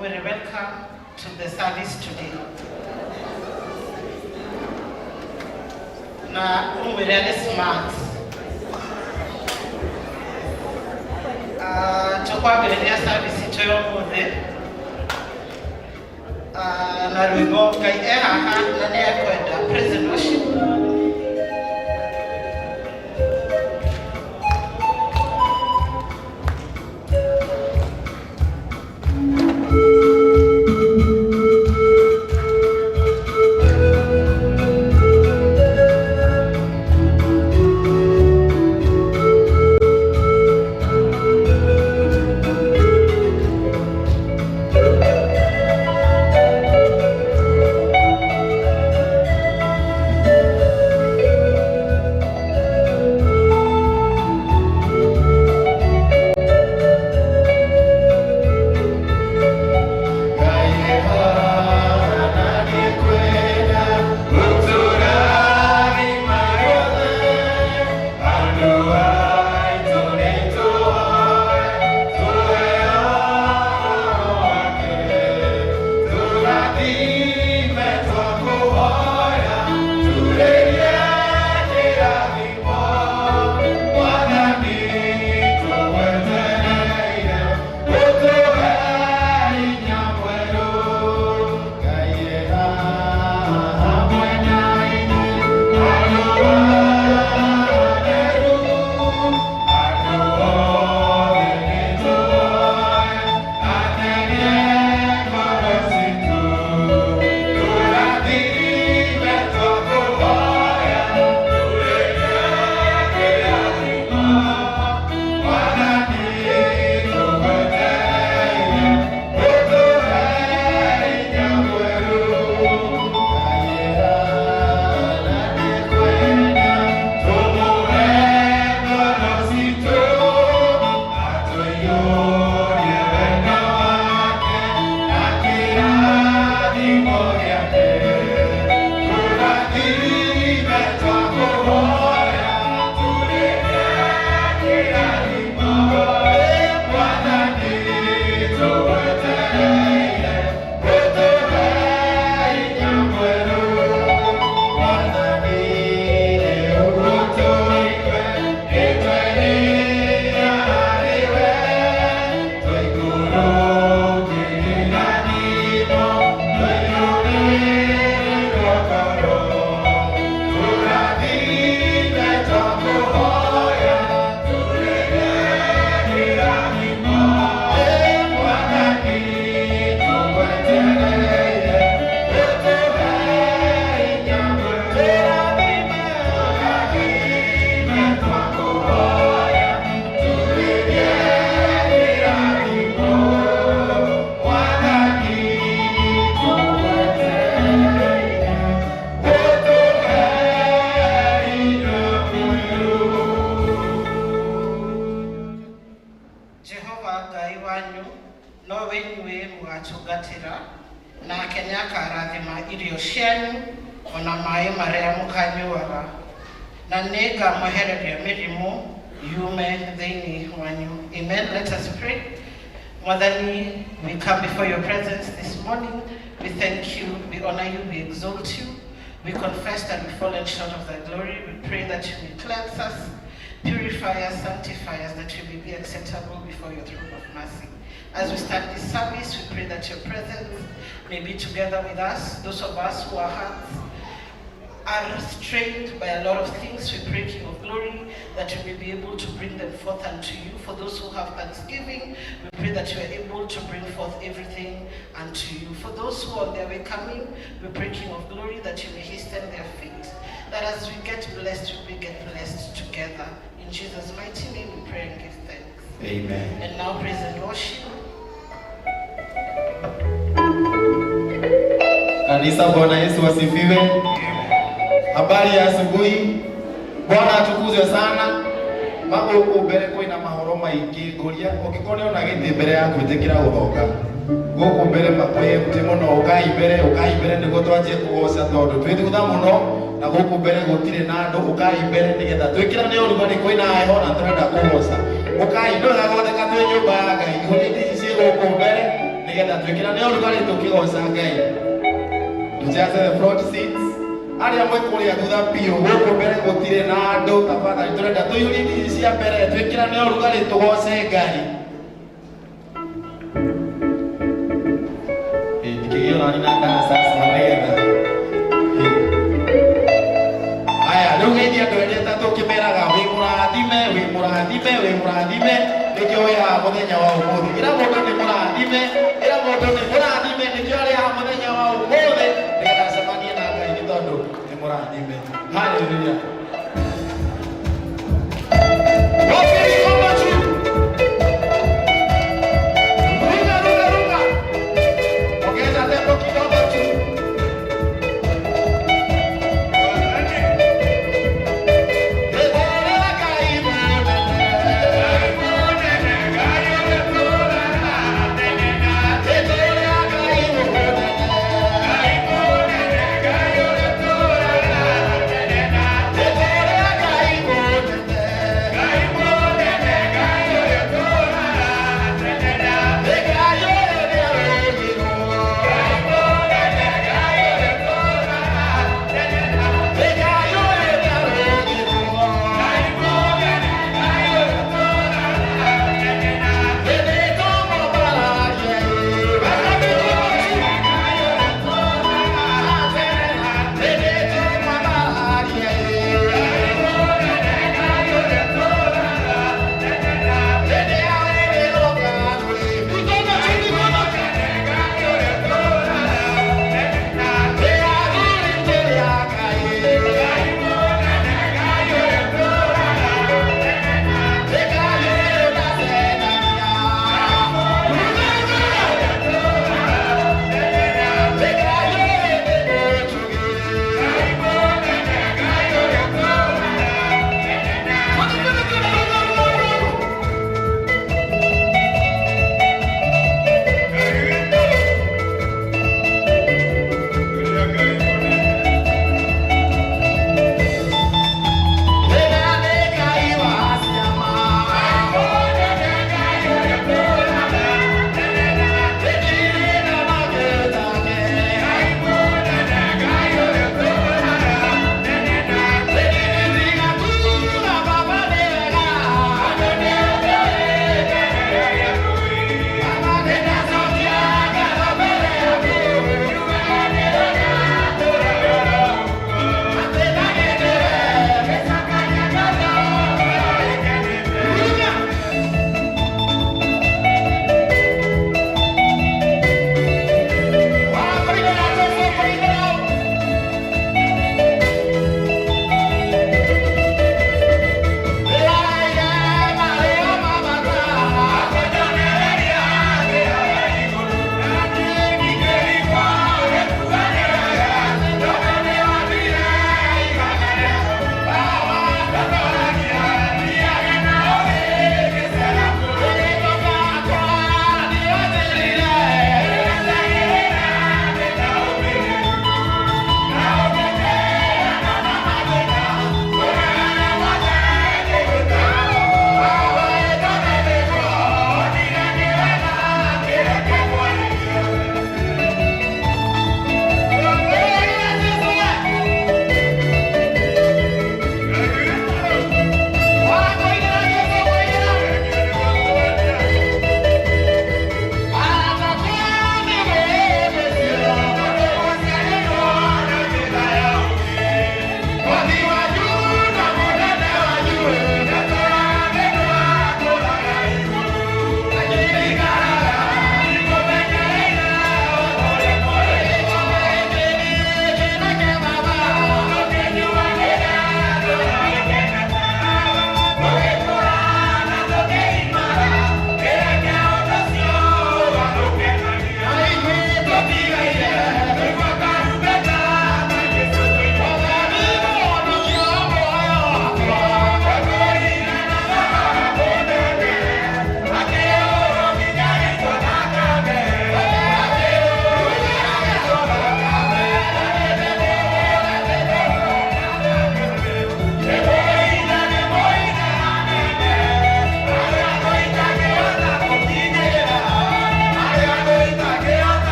welcome to the service today. Na umwirane smart. Tukwambĩrĩria service itũ y'ũmũthĩ. Na rwĩmbo Ngai haha na nĩekwenda praise and worship. Amen. Let us pray. Motherly, we come before your presence this morning. We thank you, we honor you, we exalt you. We confess that we've fallen short of thy glory. We pray that you will cleanse us, purify us, sanctify us, that you will be acceptable before your throne of mercy. As we start this service, we pray that your presence may be together with us. Those of us who are hearts are strained by a lot of things, we pray, King of Glory, that you may be able to bring them forth unto you. For those who have thanksgiving, we pray that you are able to bring forth everything unto you. For those who are on their way coming, we pray, King of Glory, that you may hasten their feet, that as we get blessed, we get blessed together. In Jesus' mighty name we pray and give thanks. Amen. And now praise and worship. Kanisa, Bwana Yesu asifiwe. Habari ya asubuhi. Bwana atukuzwe sana. Mambo huko mbele kwina mahoro maingi nguria ukikone ona giti mbere ya kwitikira guthoka. Guku mbere makwe mtimo no ukai mbere niguo twanjie kugoca tondu twitugutha muno na guku mbere gutire na andu ukai mbere nigetha twikirane urugani kwina heho na turenda kugoca. Ukai ndo gagotheka twi nyumba ya Ngai. Hurindi ici guku mbere nigetha twikira ne urugari tukigoca Ngai. Tujaze the front seats. Aria mwe kuria thutha piu guku mbere gutire na andu tafadhali turenda tuyuri cia mbere twikira ne urugari tugoce Ngai. Nikigio nani na ndana sasa nigetha. Aya rugeithia andu ereta tukimeraga wi murathime nikio ya muthenya wa umuthi. Ira mundu ni murathime nikio ari ha muthenya wa umuthi nigetha cemanie na Ngai ni tondu ni murathime. Hallelujah. Hey!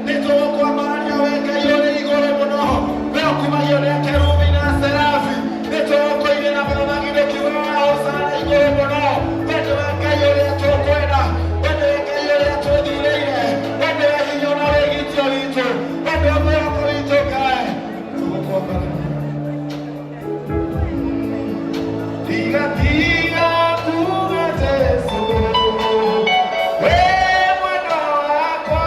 nĩtũgũkwambaria we Ngai ũrĩ igũrũ mũno, we ũkumagio nĩ akerubi na serafi, nĩtũgũkũinĩra na mũthamaki nĩkiuga wa hosana igũrũ mũno. We nĩwe Ngai ũrĩa tũkwenda, we nĩwe Ngai ũrĩa twĩthurĩire, we nĩwe hinya na wĩgitio witũ, we nĩwe mwĩhoko witũ Ngai. Tũgũkwambaria tiga tiga kuga Jesu, we mwendo wakwa,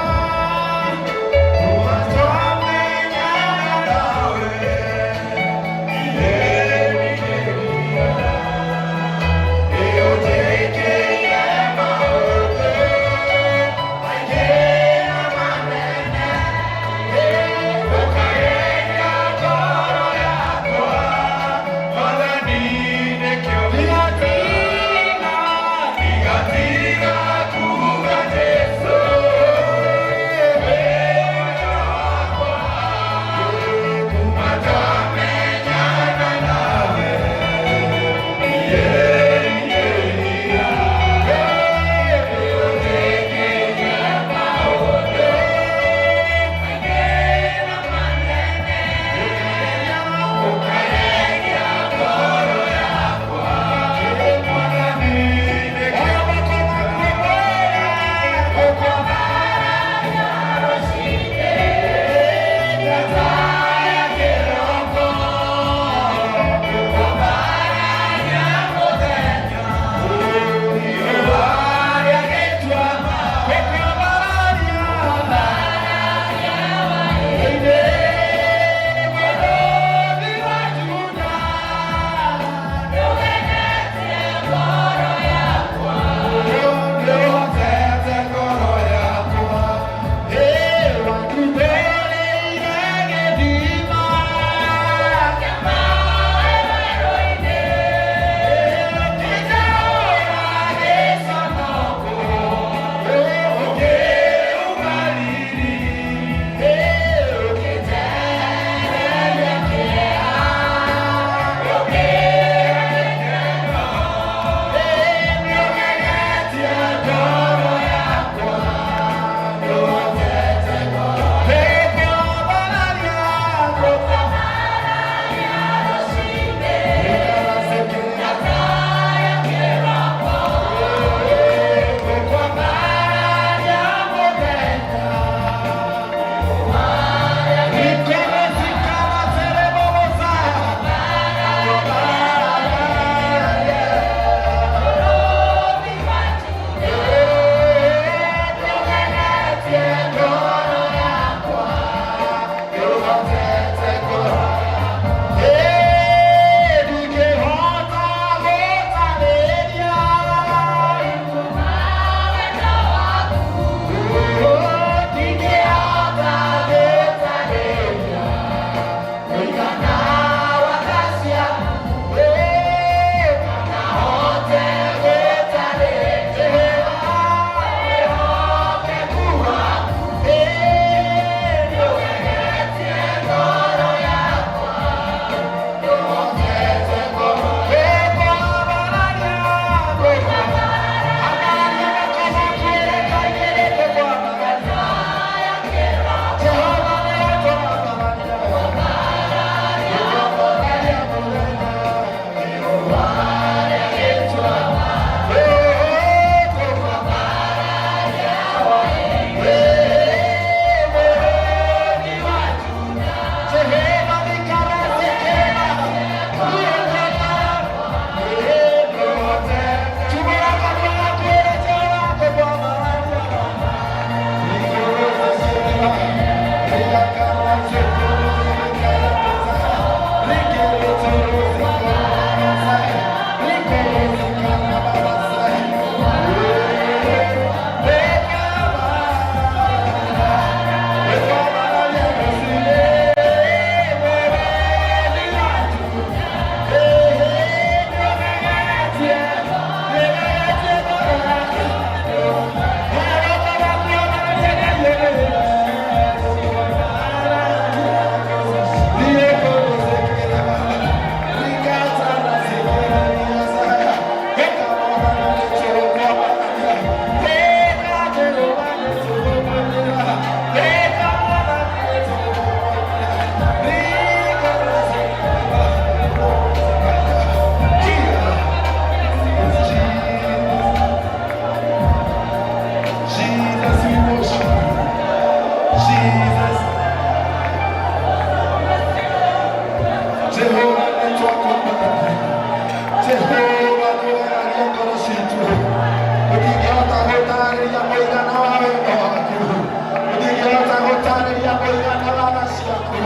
gũtarĩria mũigana wa tha ciaku,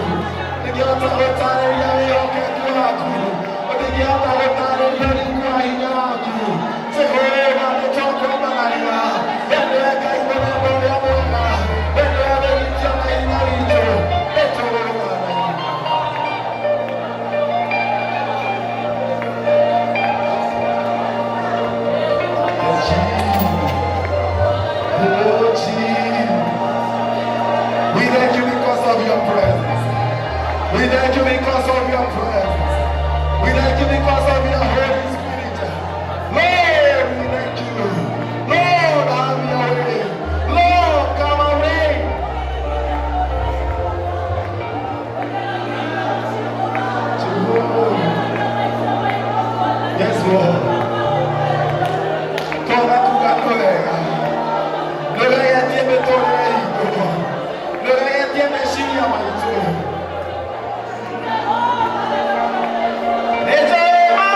ndingĩhota gũtarĩria wĩhokeku waku, ndingĩhota gũtarĩria ũriku wa hinya waku. Jehova nĩtũkũmagaria, we nĩwe Ngai mũnene ũrĩa mwega, we nĩwe wĩgĩtia na hinya witũ, nĩtũgũgũtharagia. We thank you because of your presence. We thank you because of your presence. We thank you because of your Holy Spirit. Lord, we thank you. Lord, have your way. Lord, come and reign. Yes, Lord. Toma tu colega. Luego ya tiene todo esto. Luego ya tiene Siria, maestro. ¡Eso!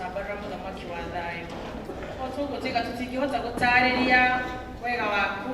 gũtambarĩra mũthamaki wa thayũ. O tũgũtiga tũtingĩhota gũtarĩria wega waku,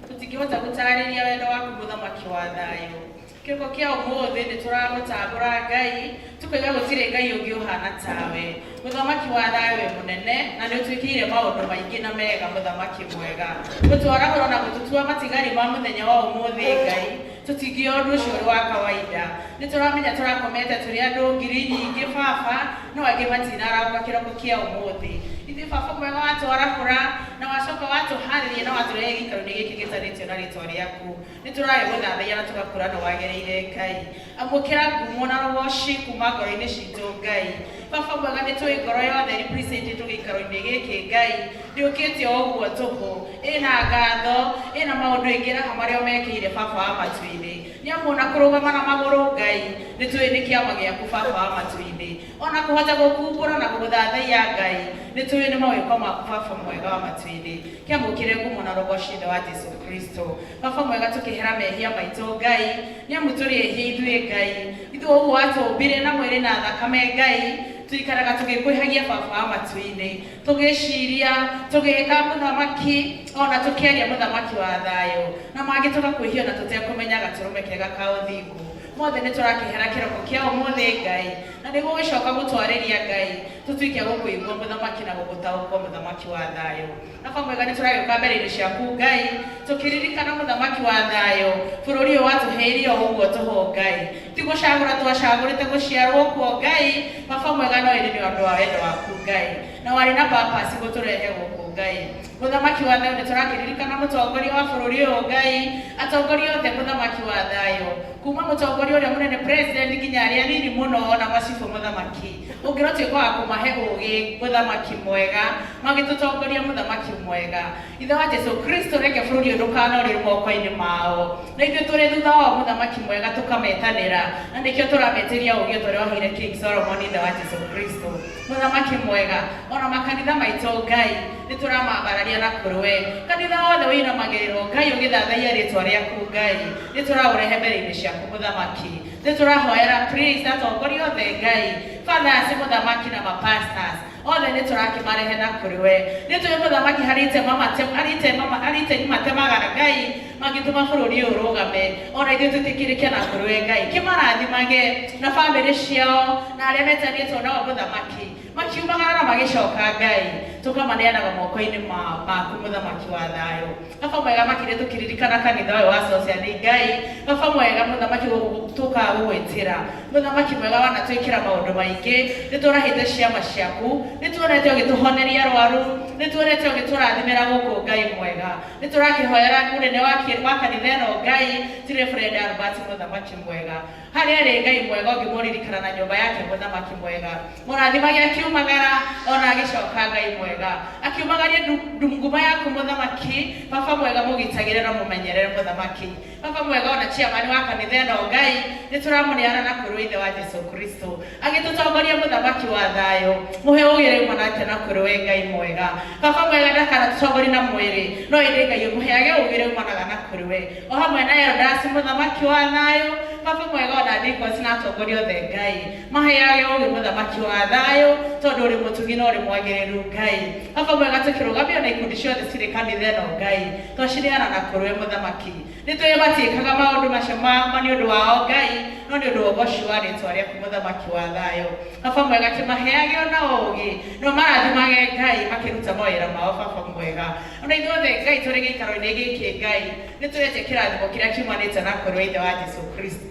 tũtingĩhota gũtarĩria wendo waku mũthamaki wa thayũ. Kĩroko kĩa ũmũthĩ nĩ tũragũtambũra Ngai, tũkoiga gũtirĩ Ngai ũngĩ ũhana tawe. Mũthamaki wa thayũ wĩ mũnene na nĩ ũtwĩkĩire maũndũ maingĩ na mega mũthamaki mwega. Gũtwarahũra na gũtũtua matigari ma mũthenya wa ũmũthĩ Ngai, tũtingĩoya ũndũ ũcio ũrĩ wa kawaida. Nĩ tũramenya tũrakomete tũrĩ andũ ngiri nyingĩ baba, no angĩ matinarauka kĩroko kĩa ũmũthĩ. Ithuĩ baba mwega watwarahũra na wacoka watũharĩria na watũrehe gĩikaro-inĩ gĩkĩ gĩtarĩtio na rĩtwa rĩaku. Nĩ tũragũthathaiya na tũgakũra nĩ wagĩrĩire Ngai. Amũkĩra ngumo na rogoci kuma ngoro-inĩ citũ Ngai. Baba mwega nĩ tũĩ ngoro yothe representĩtwo gĩikaro-inĩ gĩkĩ Ngai. Ndĩũkĩte o ũguo tũhũ, ĩna ngatho, ĩna maũndũ aingĩ raha marĩa ũmekĩire baba wa matu-inĩ. Nĩamu ona kũrũgama na magũrũ Ngai, nĩ tũĩ nĩ kĩama gĩaku baba wa matu-inĩ. Ona kũhota gũkumbũra na gũgũthathaiya Ngai, nĩ tũĩ nĩ mawĩko maku baba mwega wa matu-inĩ. Kĩamũkĩre ngumo na rogoci thĩ wa Jesũ Kristo. Baba mwega tũkĩhera mehia maitũ Ngai, nĩamu tũrĩ ehia ithuĩ Ngai. Ithuĩ ũguo watũmbire na mwĩrĩ na thakame Ngai, tuikaraga tũgĩkwĩhagia baba wa matu-inĩ, tũgĩciria, tũgĩka mũthamaki, ona tũkĩaria mũthamaki wa thayũ, na mangĩ tũgakwĩhia na tũtekũmenya gatũrũme kega ka ũthingu. Mothe nĩ tũrakĩhera kĩroko kĩa ũmũthĩ Ngai, na nĩguo gũcoka gũtwarĩria Ngai, tũtuĩke gũkũigua mũthamaki na gũgũtaũkwo mũthamaki wa thayũ. Baba mwega nĩ tũragĩũka mbere-inĩ ciaku Ngai, tũkĩririkana mũthamaki wa thayũ, bũrũri ũyũ watũheire o ũguo tũhũ Ngai. Ti gũcagũra twacagũrĩte gũciarwo kuo Ngai, baba mwega no ĩrĩ nĩ ũndũ wa wendo waku Ngai, na warĩ na purpose gũtũrehe gũkũ Ngai. Mũthamaki wa thayũ nĩ tũrakĩririkana mũtongoria wa bũrũri ũyũ Ngai, atongoria othe mũthamaki wa thayũ, kuma mũtongoria ũrĩa mũnene president nginya arĩa anini mũno na macibũ mũthamaki. Ũngĩrotuĩka wa kũmahe ũgĩ mũthamaki mwega, magĩtũtongoria mũthamaki mwega. Ithe wa Jesũ Kristo reke bũrũri ũyũ ndũkanorĩrwo moko-inĩ mao, na ithuĩ tũrĩ thutha wao mũthamaki mwega tũkametanĩra, na nĩkĩo tũrametĩria ũgĩ ũrĩa waheire King Solomon ithe wa Jesũ Kristo. Mũthamaki mwega, ona makanitha maitũ Ngai, nĩ tũramambararia na kũrwe. Kanitha wothe wĩinamagĩrĩrwo Ngai ũgĩthathaiya rĩtwa rĩaku Ngai, nĩ tũraũrehe mbere-inĩ ciaku mũthamaki. Nĩ tũrahoera priest atongoria othe Ngai, fathers mũthamaki na mapastors othe nĩ tũrakĩmarehe na kũrwe. Nĩ tũĩ mũthamaki harĩ itemi matemagara Ngai, magĩtũma bũrũri ũyũ ũrũgame, ona ithuĩ tũtĩkĩrĩke na kũrwe Ngai. Kĩmarathimage na bamĩrĩ ciao na arĩa metanĩtwo nao mũthamaki, makiumagara na magĩcoka Ngai, tũkamaneanaga moko-inĩ maku mũthamaki wa thayũ. Baba mwega makĩria tũkĩririkana kanitha ũyũ wa Society Ngai, baba mwega mũthamaki tũkaga gũgwĩtĩra, mũthamaki mwega wanatwĩkĩra maũndũ maingĩ, nĩ tũrahĩte ciama ciaku, nĩ tuonete ũgĩtũhoneria arwaru, nĩ tuonete ũgĩtũrathimĩra gũkũ Ngai mwega. Nĩ tũrakĩhoera mũnene wa kanitha ĩno Ngai, Reverend Albert mũthamaki mwega, harĩa arĩ Ngai mwega ũngĩmũririkana na nyũmba yake mũthamaki mwega, mũrathimage akiumagara ona agĩcoka Ngai mwega, akiumagaria nguma yaku mũthamaki, baba mwega mũgitagĩre na mũmenyerere mũthamaki. Baba mwega ona chairman wa kanitha ĩno Ngai, nĩ tũramũneana na kũrĩ ithe wa Jesũ Kristo, agĩtũtongoria mũthamaki wa thayũ, mũhe ũgĩre umanate na kũrĩ Ngai mwega. Baba mwega ndakana tũtongoria na mwĩrĩ, no ĩndĩ Ngai ũmũheage ũgĩre umanaga na kũrĩ, o hamwe na Elders mũthamaki wa thayũ, baba mwega ona deacons na atongoria othe Ngai, maheage ũgĩ mũthamaki wa thayũ, tondũ ũrĩ mũtugi na ũrĩ mwagĩrĩru Ngai. Baba mwega tũkĩrũgamia na ikundi ciothe cirĩ kanitha ĩno Ngai, twacineana na kũrĩ mũthamaki. Nĩ tũĩ matiĩkaga maũndũ macio nĩ ũndũ wao Ngai, no nĩ ũndũ wa ũgoci wa rĩtwa rĩaku mũthamaki wa thayũ. Baba mwega kĩmaheage ona ũgĩ, no marathimage Ngai makĩruta mawĩra mao baba mwega. Ona ithuothe Ngai tũrĩ gĩikaro-inĩ gĩkĩ Ngai, nĩ tũrete kĩrathimo kĩrĩa kiumanĩte na kũrĩ ithe wa Jesũ Kristo.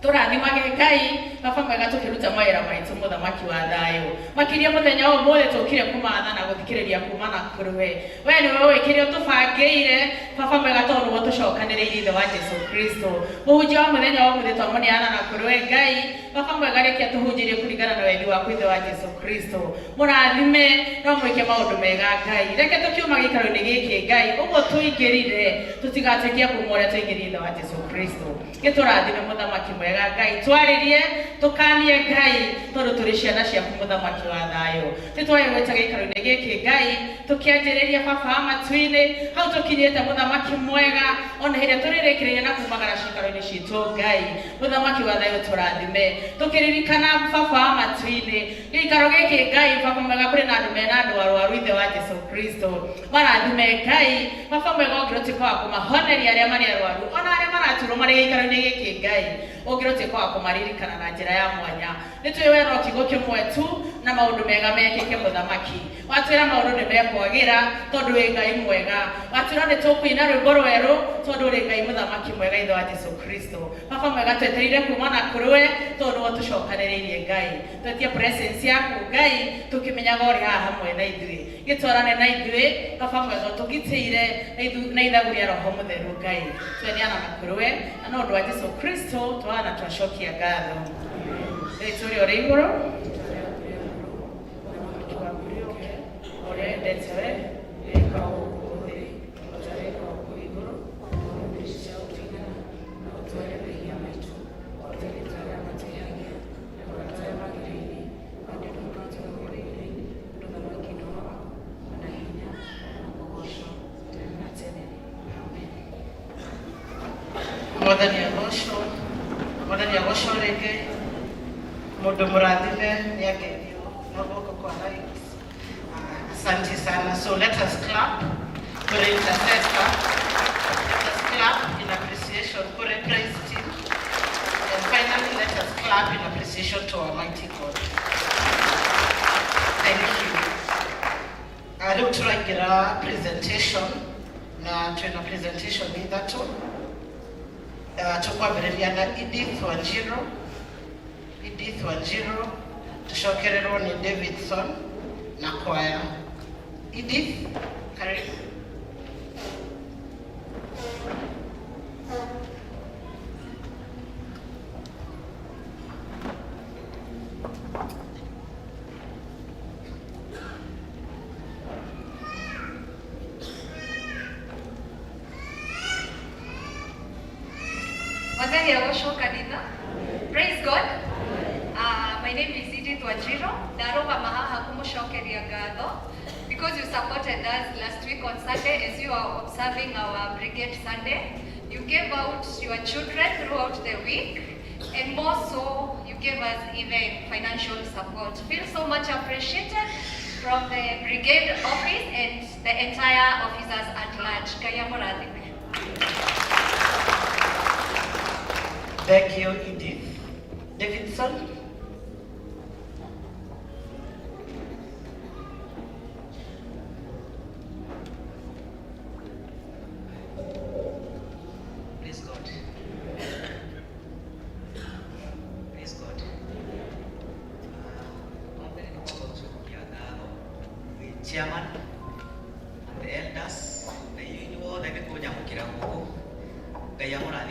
Tũrathimage Ngai, baba mwega tũkĩruta mawĩra maitũ mũthamaki wa thayũ. Makĩria mũthenya ũyũ mũthĩ tũkire kũmatha na gũthikĩrĩria kuma na kũrwe. We nĩwe ũĩ kĩrĩa ũtũbangĩire, baba mwega tondũ nĩguo tũcokanĩrĩirie ithe wa Jesũ Kristo. Mũhunjia wa mũthenya wa ũmũthĩ twamũneana na kũrwe Ngai, baba mwega reke tũhunjĩrie kũringana na wendi waku ithe wa Jesũ Kristo. Mũrathime no mwĩke maũndũ mega Ngai. Reke tũkiuma gĩikaro-inĩ gĩkĩ Ngai, ũguo tũingĩrire tũtigatuĩke a kuma ũrĩa twaingĩrire ithe wa Jesũ Kristo. Gĩtũrathime mũthamaki mwega mwega Ngai twaririe tukanie Ngai tondu turi ciana ciaku muthamaki wa thayo nitwayeweta giikaro-ini giki Ngai tukianjiriria baba amatu-ini hau tukinyite muthamaki mwega ona hiria turirikiria na kumagara ciikaro-ini citu Ngai muthamaki wa thayo turathime tukiririkana baba amatu-ini giikaro giki Ngai baba mwega kuri na andu mena ndwaru wa ithe wa Jesu Kristo marathime Ngai baba mwega ongirotuika wa kumahoneria aria mari arwaru ona aria maraturwo mari giikaro-ini giki Ngai ongirotuika wa kumaririkana na njira ya mwanya nitwiwe no kigo kimwe tu na maundu mega mekike muthamaki watwira maundu ni mekwagira tondu wi Ngai mwega watwira ni tukuina rwimbo rweru tondu ri Ngai muthamaki mwega ithe wa Jesu Kristo baba mwega twetereire kuma na kurwe tondu watucokaniriirie Ngai twetie presence yaku Ngai tukimenyaga uri haha hamwe na ithui gitwarane na ithui baba mwega tugitire na ithagu ria roho mutheru Ngai tweneana na kurwe na nondu wa Jesu Kristo twana twacokia ngatho Victoria Oreigoro Mwathani agocwo rĩngĩ mũndũ mũrathime nĩagerio na guoko kwa rais. Asante sana. So let us clap for the intercessor. Let us clap in appreciation for the praise team. And finally, let us clap in appreciation to our mighty God. Thank you. Rĩu tũraingĩra presentation na twĩna presentation ithatũ. Tukwambĩrĩria na Edith Wanjiru tucokererwo ni Davidson na kwaya. Edith, karibu. Praise God. My name is Edith Wanjiru. Naroga mahaha kumushokeria ngatho because you supported us last week on Sunday as you are observing our Brigade Sunday. You gave out your children throughout the week, and more so, you gave us even financial support. Feel so much appreciated from the Brigade office and the entire officers at large. Kaya morathime. Thank you, Edith. Davidson. Praise God. Praise God. The chairman and the elders, the union, they go down to Kiramu. They are more than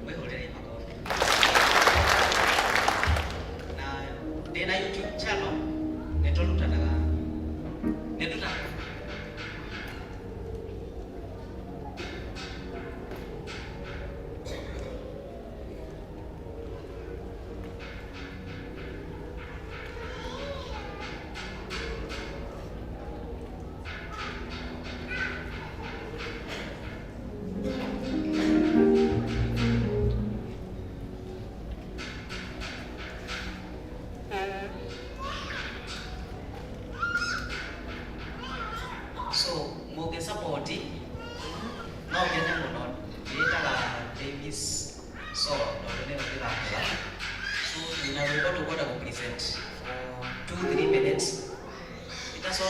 we already na dena YouTube channel netolutanaga netuta so moge supporti no gene muno yetaga Davis so no ne ndira so ina wimbo tukwenda ku present for 2-3 minutes itaso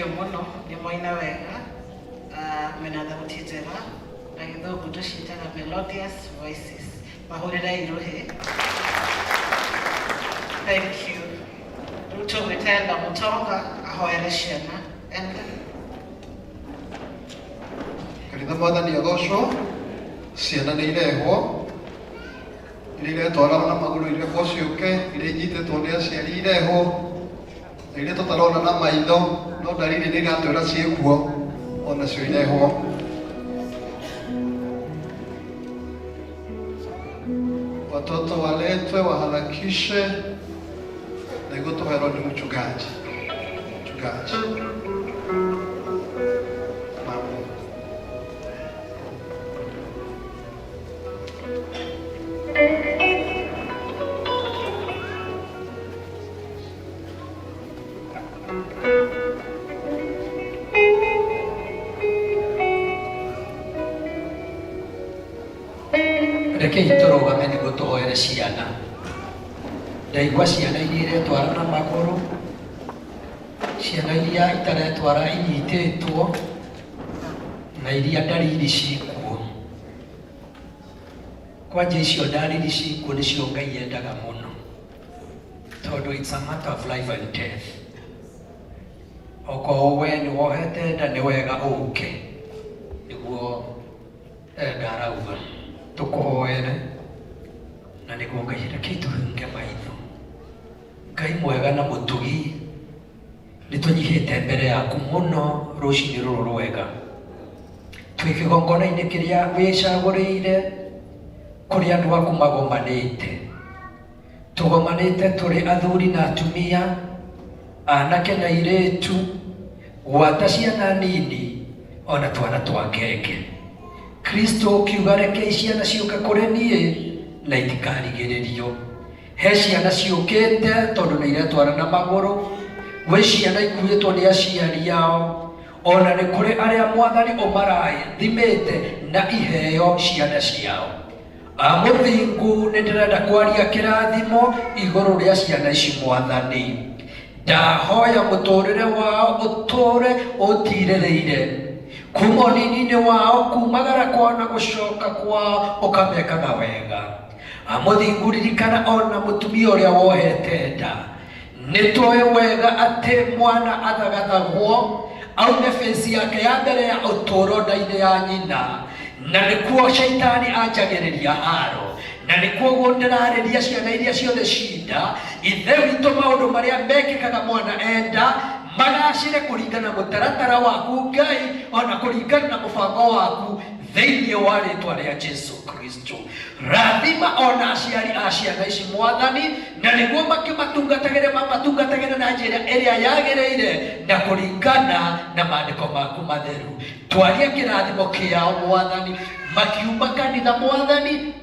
you muno ni moina wega mena thauti njega na githungu tucitaga melodious voices mahurira iruhi. Thank you. Ruto Witenda Mutonga ahoere ciana. Karitha Mwathani athocwo, ciana nĩ irehwo, iria iretwarana na magũrũ irekwo ciũke, iria inyitetwo nĩ aciari irehwo, na iria tũtarona na maitho no ndariri nĩ iratwĩra ciĩkuo, onacio irehwo. Watoto waletwe waharakishe na igutuherwo ni mchungaji. Rekei tũrũgame nĩguo tũhoere ciana. Ndaigua ciana iria iretwara na magũrũ, ciana iria itaretwara inyitĩtwo, na iria ndariri cikuo. Kwanja icio ndariri cikuo nĩcio Ngai endaga mũno, tondũ it's a matter of life and death. Okorwo we nĩ wohete nda nĩ wega ũke, nĩguo ndarauga tũkũhoere na nĩguo Ngai rekei tũhinge maitho. Ngai mwega na mũtugi, nĩ tũnyihĩte mbere yaku mũno rũcinĩ rũrũ rwega, twĩ kĩgongona-inĩ kĩrĩa wĩcagũrĩire kũrĩ andũ aku magomanĩte. Tũgomanĩte tũrĩ athuri na atumia, anake na airĩtu, gwata ciana nini ona twana twa ngenge. Kristo ũkiuga rekei ciana ciũke kũrĩ niĩ na itikarigĩrĩrio. He ciana ciũkĩte tondũ nĩ iretwara na magũrũ, gwĩ ciana ikuĩtwo nĩ aciari ao, ona nĩ kũrĩ arĩa Mwathani ũmarathimĩte na iheo ciana ciao. Mũthingu nĩ ndĩrenda kwaria kĩrathimo igũrũ rĩa ciana ici Mwathani. Ndahoya mũtũrĩre wao ũtũre ũtirĩrĩire, kuma ũnini-inĩ wao, kumagara kwao na gũcoka kwao ũkamekaga wega. Mũthingu ririkana ona mũtumia ũrĩa wohete nda. Nĩtũĩ wega atĩ mwana athagathagwo aume fesi yake ya mbere ya ũtũũro nda-inĩ ya nyina, na nĩkuo shaitani anjagĩrĩria haro, na nĩkuo guo ndĩrarĩria ciana iria ciothe cinda. Ithe witũ maũndũ marĩa mekĩkaga mwana enda magacĩre kũringana mũtaratara waku Ngai, ona kũringana na mũbango waku thĩinĩ wa rĩtwa rĩa Jesu Kristo. Rathima ona aciari a ciana ici Mwathani, na nĩguo matungatagĩre na njĩra ĩrĩa yagĩrĩire na kũringana na maandĩko maku matheru. Twaria kĩrathimo kĩao Mwathani, makiuma kanitha Mwathani,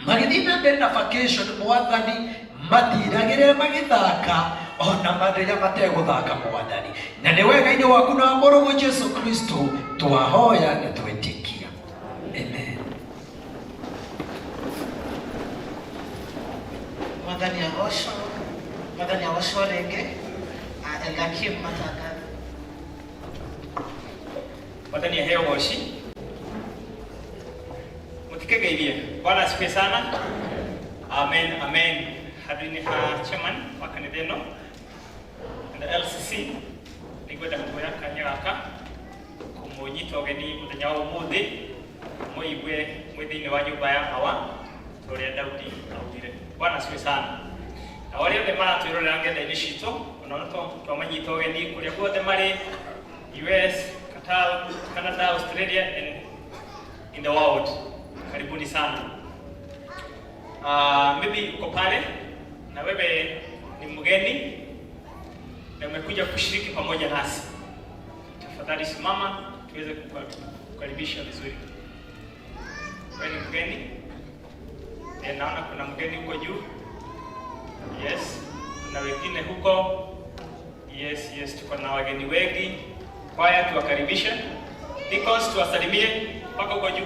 magĩthiĩ na mbere na vacation Mwathani, matiragĩrĩre magĩthaka ona rĩrĩa mategũthaka Mwathani. Na nĩ wega-inĩ waku na mũrũgũ Jesu Kristo twahoya na twĩtĩkia. Amen. Mwathani agocwo rĩngĩ. Eliakim Matangazo. Mwathani aheo goci. Mũtikegeithie. Bwana asifiwe sana. Amen, amen. Handũ-inĩ ha chairman wa kanitha ĩno na LCC nĩngwenda kuoya kanya gaka kũmũnyita ũgeni mũthenya wa ũmũthĩ, mũigue mwĩ thĩinĩ wa nyũmba ya hawa ta ũrĩa Daudi augire. Bwana asifiwe sana. Na arĩa othe maratwĩrorera ng'enda-inĩ citũ, ona twamanyita ũgeni kũrĩa guothe marĩ US, Qatar, Canada, Australia and in the world. Karibuni sana. Maybe uko pale na wewe ni mgeni na umekuja kushiriki pamoja nasi. Tafadhali simama tuweze kukaribisha vizuri. Wewe ni mgeni? Naona kuna mgeni huko juu. Yes. Na wengine huko. Yes, tuko na wageni wengi. Kwaya tuwakaribishe. Deacons tuwasalimie mpaka huko juu.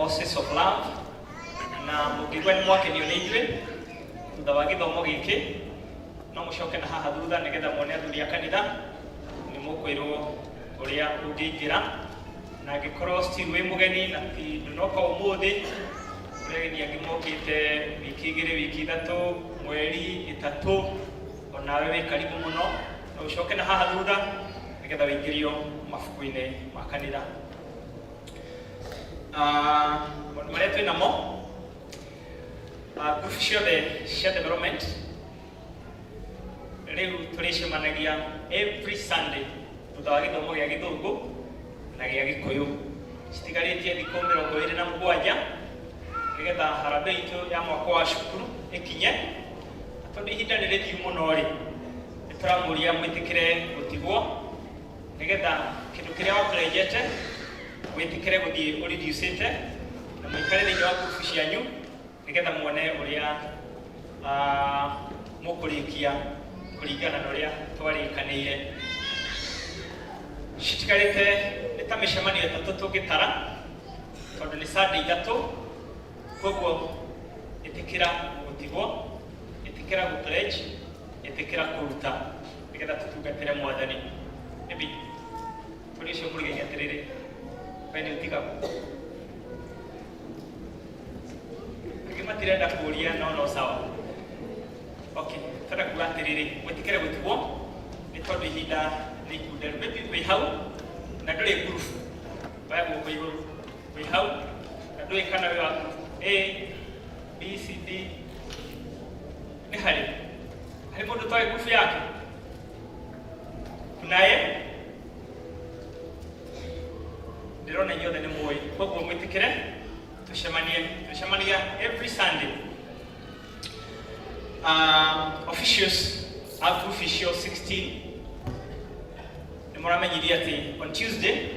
Oasis of Love na mukigwa ni mwake ni onidwe thutha wa githomo giki no mucoke na haha thutha nigetha muone athuri a kanitha ni mukwirwo uria ungiingira na gikorwo still wi mugeni na ti ndunoka umuthi uregeni angimokite wiki igiri wiki ithatu mweri itatu onawe wi karibu muno no ucoke na haha thutha nigetha wingirio mabuku-ini ma kanitha. Maria twina mo group ciothe cia development riu turicemanagia every Sunday thutha wa githomo gia githungu na gia gikuyu citigaritie thikũ 27 nigetha harambee itu ya mwaka wa cukuru ikinye tondu ihinda ni rĩthiu mũno ri nitũramũria mwĩtĩkĩre gũtigwo nigetha kĩndũ kĩrĩa wakurejete wĩtĩkĩre gũthiĩ ũreducĩte na mũikare thĩinĩ wa group cianyu nigetha muone ũrĩa mũkũrĩkia kũringana na ũrĩa twarĩkanĩire. Citigarĩte nĩ ta mĩcemanio ĩtatũ tũngĩtara tondũ nĩ Sunday ithatũ, koguo ĩtĩkĩra gũtigwo, ĩtĩkĩra gũpledge, ĩtĩkĩra kũruta nigetha tũtungatĩre Mwathani. Maybe tũrĩ ũcio mũrigeni atĩrĩrĩ we nĩ ũtigagwo angĩ matirenda kũria no sawa. Okay, tũrenda kuga atĩrĩrĩ mwĩtĩkĩre gũtigwo nĩ tondũ ihinda nĩ ikunderu. Maybe wĩ hau na ndũrĩ group waya guoko igũrũ wĩ hau na ndũĩ kana wĩ wa group A, B, C, D. Nĩ harĩ mũndũ toĩ group yake kunaye ndĩrona inyuothe nĩ mũĩ, koguo mwĩtĩkĩre tucemania every Sunday. Officials up to official 16 nimuramenyithia ati on Tuesday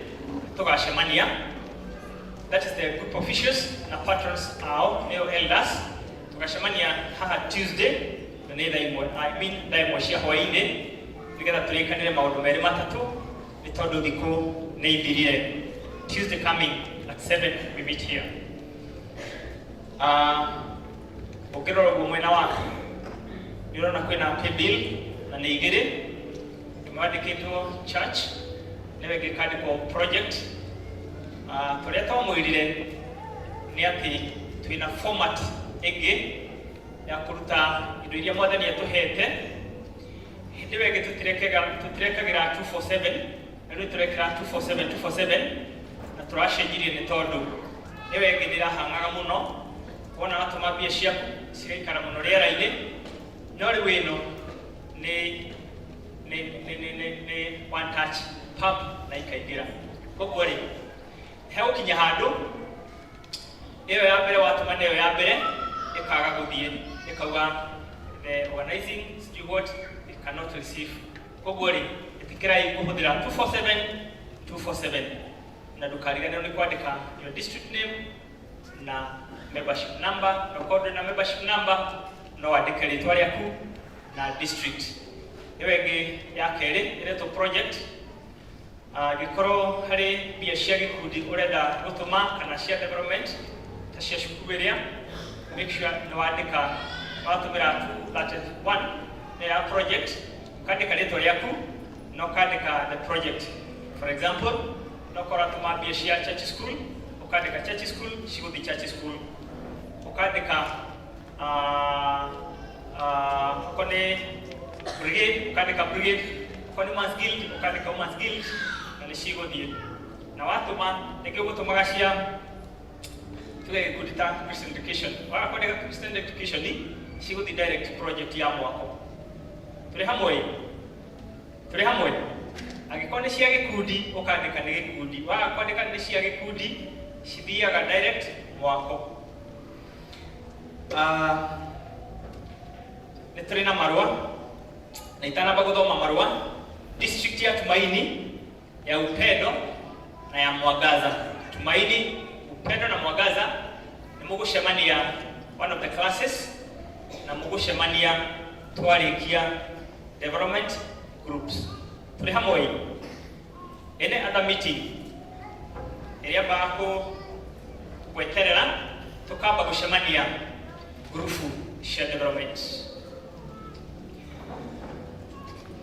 tugacemania. That is the group officials na patrons ao neo elders tugacemania haha Tuesday na nĩ thaa ĩmwe cia hwaĩ-inĩ nigetha tũrĩkanĩre maũndũ merĩ matatũ nĩ tondũ thikũ nĩ ithirire. Tuesday coming at 7 we meet here. Ũngĩrora ũguo mwena waku nĩ ũrona kwĩna pay bill na nĩ igĩrĩ imewandĩkĩtwo church nĩwe gĩkandĩkwo project. Tũrĩa twamwĩrire nĩ atĩ twĩna format ĩngĩ ya kũruta indo iria Mwathani atũhete. Hĩndĩ ĩyo ĩngĩ tũtirekagĩra 247 na rĩu tũrekĩra 247 na tũracenjirie nĩ tondũ ĩyo ĩngĩ nĩ ĩrahangaga mũno wona watũma mbia ciaku cigaikara mũno rĩera-inĩ, no rĩu ĩno nĩ one touch pub na ikaingĩra. Koguo rĩ hegũkinya handũ ĩyo ya mbere watũma nĩyo ya mbere ĩkaga gũthiĩ ĩkauga the organizing what they cannot receive. Koguo rĩ ĩtĩkĩrai kũhũthĩra 247 na ndũkariganĩrwo nĩ kwandĩka your district name na membership number. Record na membership number no wandĩke rĩtwa rĩaku na district. Ĩyo ĩngĩ ya kerĩ ĩretwo project. Gĩkorwo harĩ mbia cia gĩkundi ũrenda gũtũma kana cia development ta cia cukuru ĩrĩa, make sure nĩ wandĩka watũmĩra 231 ya project ũkandĩka rĩtwa rĩaku na ũkandĩka the project. For example no korwo atũma mbia cia church school ukandika church school cigũthiĩ church school, ukandika okorwo nĩ brigade ukandika brigade, okorwo nĩ Women's Guild ukandika Women's Guild na nĩ cigũthiĩ. Na watũma ningĩ ũgũtũmaga cia tuge gĩkundi ta Christian Education, waga kwandĩka Christian Education cigũthiĩ direct project ya mwako. Tũrĩ hamwe angĩkorwo nĩ cia gĩkundi ũkandĩka nĩ gĩkundi, waga kwandĩka nĩ cia gĩkundi cithiaga direct mwako. Nĩ tũrĩ na marũa na itanamba gũthoma marũa. District ya Tumaini, ya Upendo na ya Mwangaza. Tumaini, Upendo na Mwangaza nĩ mũgũcemania one of the classes na mũgũcemania twarĩkia development groups. Tũrĩ hamwe. Any other meeting ĩrĩa mbako gweterera tukamba gucemania grupu cia development.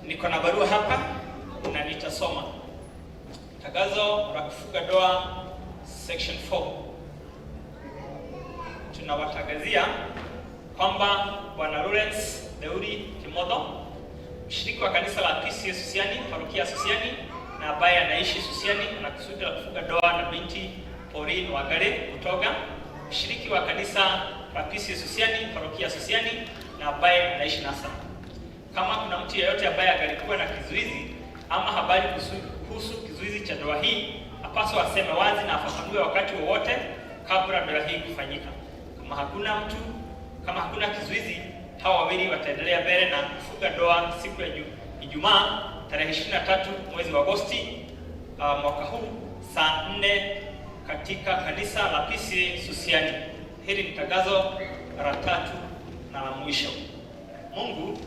Niko na barua hapa na nitasoma. Tangazo la kufunga ndoa section 4. Tunawatangazia kwamba Bwana Lawrence Deuri Kimotho, mshiriki wa kanisa la PCA Susiani, parokia Susiani, na ambaye anaishi Susiani, ana kusudi la kufunga ndoa na binti Pauline Wangare Kutoga, mshiriki wa kanisa la PCA Susiani, parokia Susiani, na ambaye anaishi Nasa. Kama kuna mtu yeyote ambaye alikuwa na kizuizi ama habari kuhusu kizuizi cha ndoa hii, apaswa aseme wazi na afafanue wakati wowote kabla ndoa hii kufanyika. Kama hakuna kizuizi, hawa wawili wataendelea mbele na kufunga ndoa siku ya Ijumaa tarehe 23 mwezi wa Agosti mwaka huu saa 4 katika kanisa la PCA Susiani. Hili ni tangazo la 3 na la mwisho. Mungu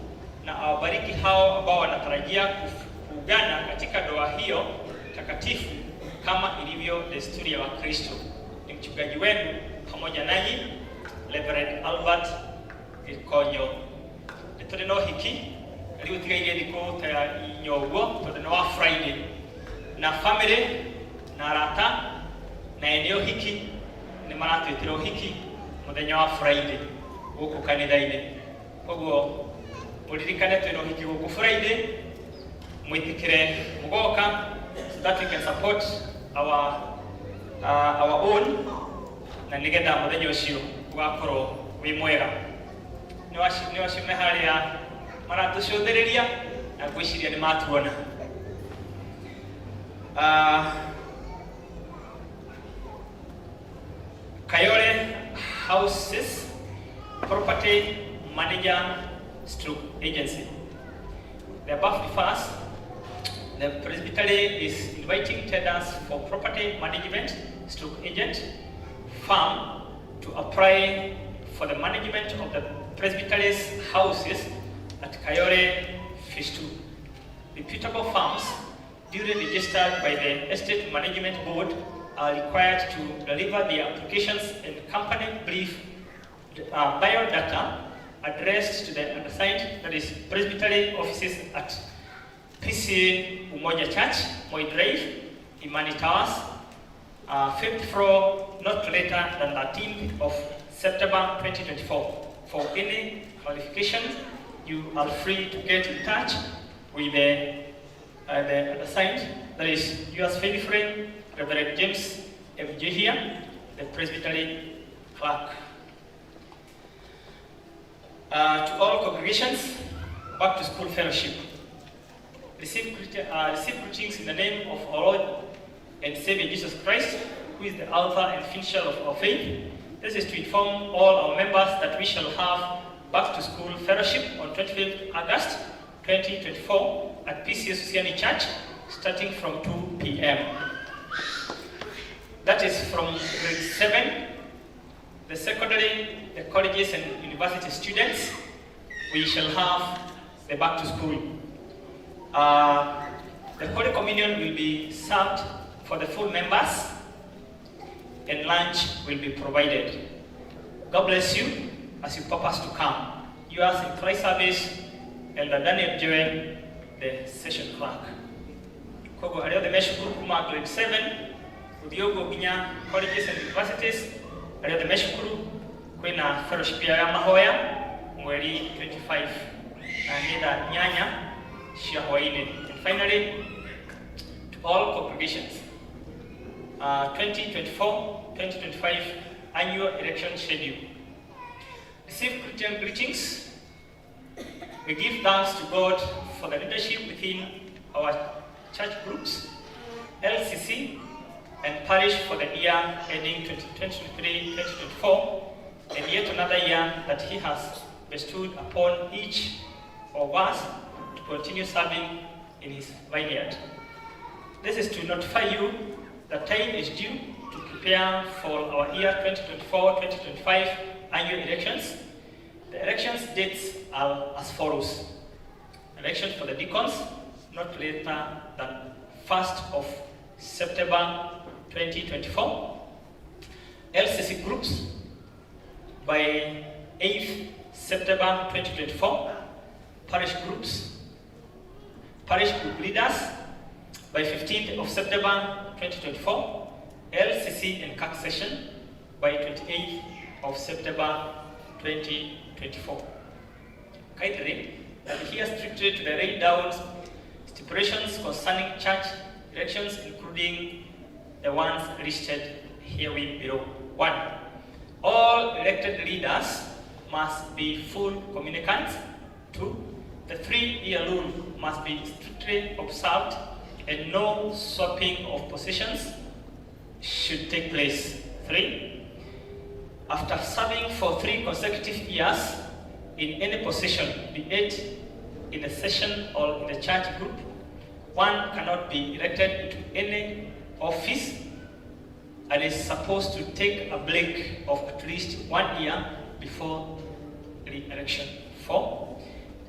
na awabariki hao ambao wanatarajia kuungana katika ndoa hiyo takatifu kama ilivyo desturi ya Wakristo. Ni mchungaji wenu pamoja nanyi Reverend Albert Gikonyo. Nitore no hiki riu tigaire thiko ta inyoguo tondu no wa Friday na family na arata na eneo hiki ni maratwitira hiki muthenya wa Friday guku kanitha-ini. Koguo muririkane twina hiki guku Friday, mwitikire mugoka so that we can support our own na nigetha muthenya ucio ugakorwo wi mwega. Ni wacime haria maratucũthĩrĩria na gwĩciria nĩ matuona. Kayole Houses Property Manager Stroke Agency. The above refers, the presbytery is inviting tenders for property management stroke agent firm to apply for the management of the presbytery's houses at Kayole Phase 2. Reputable firms duly registered by the Estate Management Board are required to deliver their applications and company brief biodata addressed to the undersigned, that is Presbytery offices at PCA Umoja Church, Moi Drive, Imani Towers, 5th floor, not later than 13th of September 2024. For any clarification, you are free to get in touch with the undersigned, that is yours faithfully, Reverend James M. Jehia, the Presbytery clerk. To all congregations, back to school fellowship. Receive greetings in the name of our Lord and Savior Jesus Christ, who is the author and finisher of our faith. This is to inform all our members that we shall have back to school fellowship on 25th August 2024 at PCA Susiani Church, starting from 2 p.m. That is from grade 7, the secondary, the colleges and university students. We shall have the back to school. The Holy Communion will be served for the full members and lunch will be provided. God bless you as you purpose to come. Yours in Christ service, Elder Daniel Joel, the session clerk. Kogo alio the meshukuru kuma grade 7, udiogo ginya colleges and universities, alio the meshukuru kwina fellowship ya mahoya mweri 25 na nida nyanya shia hoine. And finally, to all congregations, 2024-2025 annual election schedule. Receive Christian greetings. We give thanks to God for the leadership within our church groups, LCC, and parish for the year ending 2023-2024, and yet another year that He has bestowed upon each of us to continue serving in His vineyard. This is to notify you that time is due to prepare for our year 2024-2025 annual elections. The elections dates are as follows. Election for the deacons, not later than 1st of September 2024. LCC groups by 8th September 2024, parish group leaders by 15th of September 2024, LCC and CAC session by 28th of September 2024. Kindly adhere strictly to the laid down stipulations concerning church elections, including the ones listed herewith below. 1. All elected leaders must be full communicants. 2. The 3-year rule must be strictly observed and no swapping of positions should take place. 3. After serving for 3 consecutive years in any position, be it in a session or in the church group, one cannot be elected into any office and is supposed to take a break of at least 1 year before re-election. 4.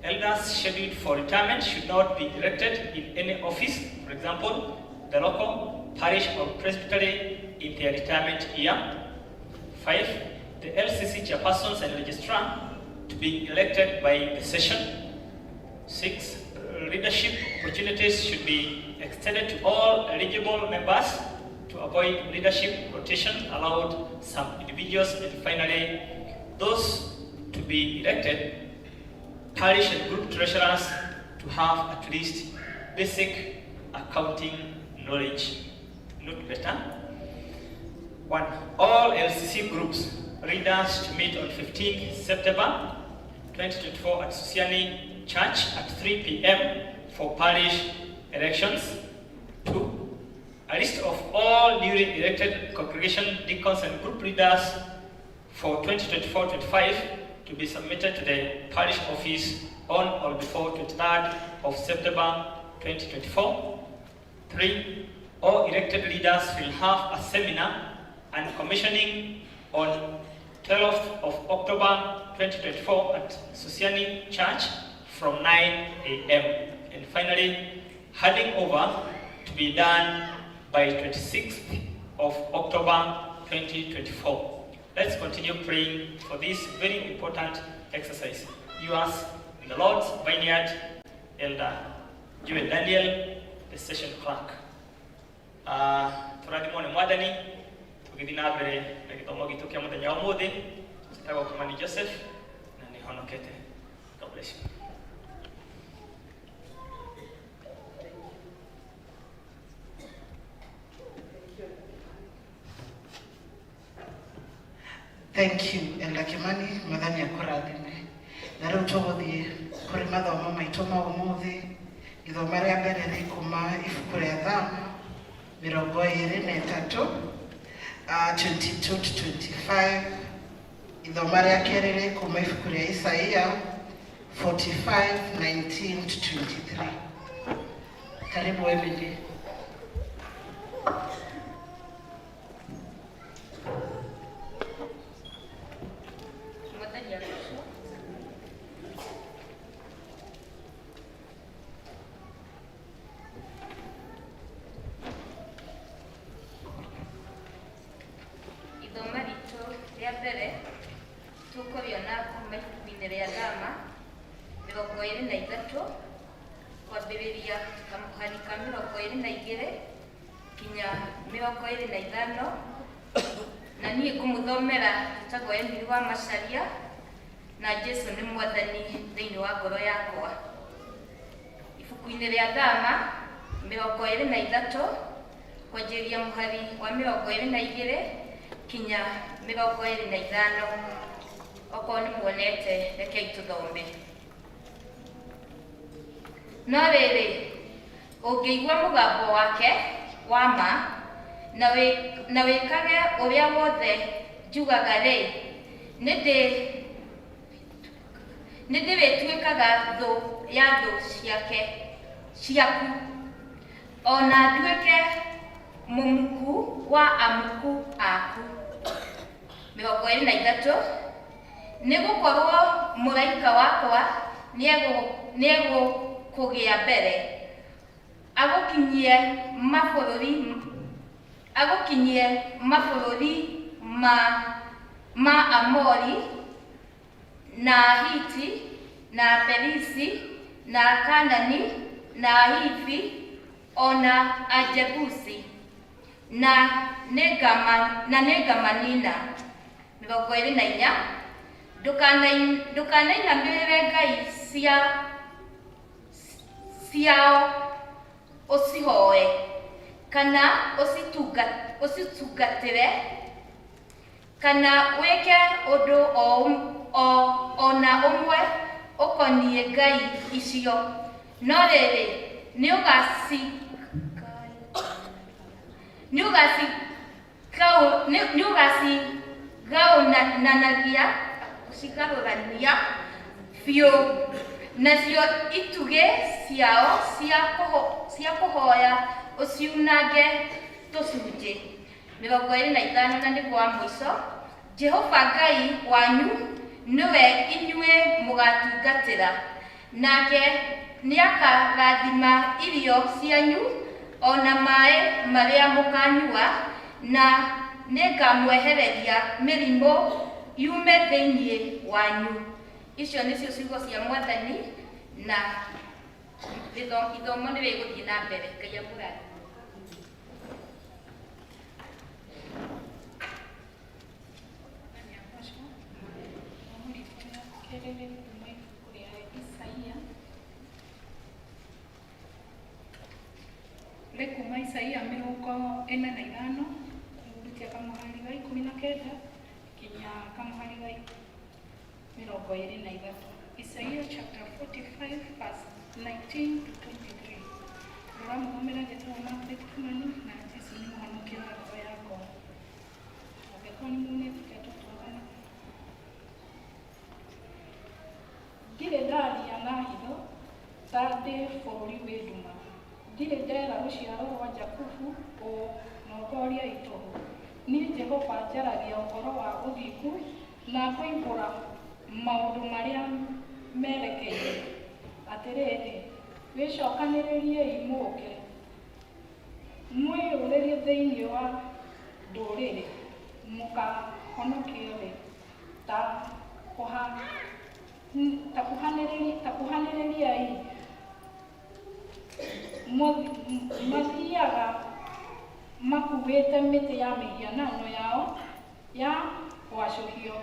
Elders scheduled for retirement should not be elected in any office, for example, the local, parish or presbytery in their retirement year. 5. The LCC chairpersons and registrar to be elected by the session. 6. Leadership opportunities should be extended to all eligible members to avoid leadership rotation allowed some individuals. And finally, those to be elected, parish and group treasurers to have at least basic accounting knowledge. Note better. 1. All LCC groups leaders to meet on 15th September 2024 at Susiani Church at 3 p.m. for parish elections. 2. A list of all newly elected congregation deacons and group leaders for 2024-25 to be submitted to the parish office on or before 23rd of September 2024. 3. All elected leaders will have a seminar and commissioning on 12th of October 2024 at Susiani Church from 9 a.m. And finally, handing over to be done by 26th of October 2024. Let's continue praying for this very important exercise. Yours in the Lord's Vineyard, Elder Joel Daniel, the session clerk. Turadimone Mwadani, tugithii na mbere na githomo gitu kia muthenya wa umuthi, tutagwo Kimani Joseph na ni honokete. God bless you. Thank you, Elder Kimani, Madhani Akurathime. Na riu tuguthie kuri mathomo maitu ma umuthi. Githomo ria mbere ni kuma ibuku ria Thama 23 22 to 25. Githomo ria keri ri kuma ibuku ria Isaia 45 19 to 23. Karibu Emily. na Jesu ni mwathani thiini wa ngoro yakwa. Ibuku-ini ria Thama 23 kwanjiria muhari wa 22 kinya 25. Okorwo ni muonete rekei tuthome. No rĩrĩ, ũngĩigua mũgambo wake wa ma na wĩkage ũrĩa wothe njugaga-rĩ, nĩndĩrĩtuĩkaga thũ ya thũ ciaku, ona nduĩke mũmuku wa amuku aku. 23. Nĩgũkorwo mũraika wakwa nĩegũkũgĩa mbere, agũkinyie mabũrũri ma Amori na Hiti na Perisi na Kanani na Hivi ona Ajebusi na Negamanina 24 ndukanainamĩrĩre ngai ciao ũcihoe kana ũcitungatĩre kana wĩke ũndũ ona ũmwe ũkoniĩ ngai icio, no rĩrĩ nĩũgacigarũrania biũ, nacio itugĩ ciao cia kũhoya ũciunange tũcunjĩ. 25 na nĩguo wa mũico. Jehova Ngai wanyu nĩwe inyuĩ mũgatungatĩra, nake nĩakarathima irio cianyu ona maĩ marĩa mũkanyua, na nĩngamwehereria mĩrimũ yume thĩinĩ wanyu. Icio nĩcio ciugo cia Mwathani, na ithomo nĩ rĩgũthiĩ na mbere. Ngai amũrathime. Kuma Isaia 45 kurutia kamuhari wa 19 kinya kamuhari wa 23. Isaiah chapter 45 verse 19 to 23. Rora muhomera gĩtabo Margaret Kimani na Jesũ nĩ mũhonokia wa roho yakwa. Angĩkorwo nĩ munĩtĩkia tũtũgana. Ndirĩ ndaria na hitho ta ndĩ bũrũri wĩ nduma. Ndirĩ ndera rũciaro rwa Jakubu ũnogoria itũhũ. Niĩ Jehova njaragia ũhoro wa ũthingu na ngoimbũra maũndũ marĩa merekeire. Atĩrĩrĩ, wĩcokanĩrĩriei mũũke, mwĩyũrĩrie thĩinĩ wa ndũrĩrĩ, mũkahonokio rĩ, takuhanĩrĩriai. Mathiaga makuĩte mĩtĩ ya mĩhianano yao ya gwacũhio,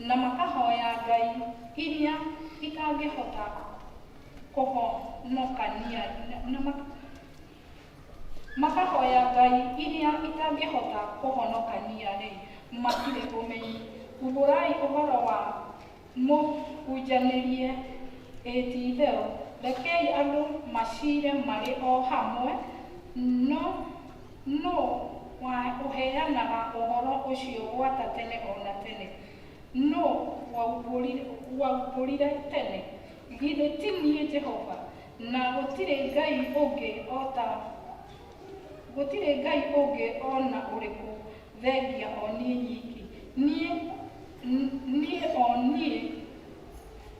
na makahoya ngai iria itangĩhota kũhonokania, makahoya ngai iria itangĩhota kũhonokania rĩ, matirĩ ũmenyi. Umbũrai ũhoro wa mũhunjanĩrie ti-itherũ. Rekei andũ macire marĩ o hamwe, no ũheanaga ũhoro ũcio gwata tene ona tene. No waumbũrire tene. Githĩ ti niĩ Jehova, na gũtirĩ ngai ũngĩ ona ũrĩkũ thengia o niĩ nyiki. Niĩ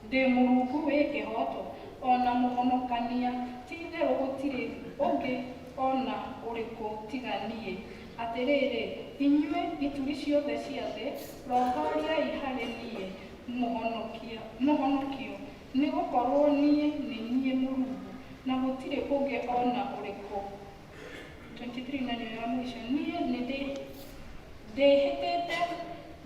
ndĩ Mũrungu wĩ kĩhoto, ona mũhonokania, ti-itherũ gũtirĩ ũngĩ ona ũrĩkũ tiga niĩ. Atĩrĩrĩ, inyuĩ ituri ciothe cia thĩ, rongoriai harĩ niĩ mũhonokio, nĩgũkorwo niĩ nĩ niĩ Mũrungu, na gũtirĩ ũngĩ ona ũrĩkũ. 23 na nĩyo ya mũico. Niĩ ndĩhĩtĩte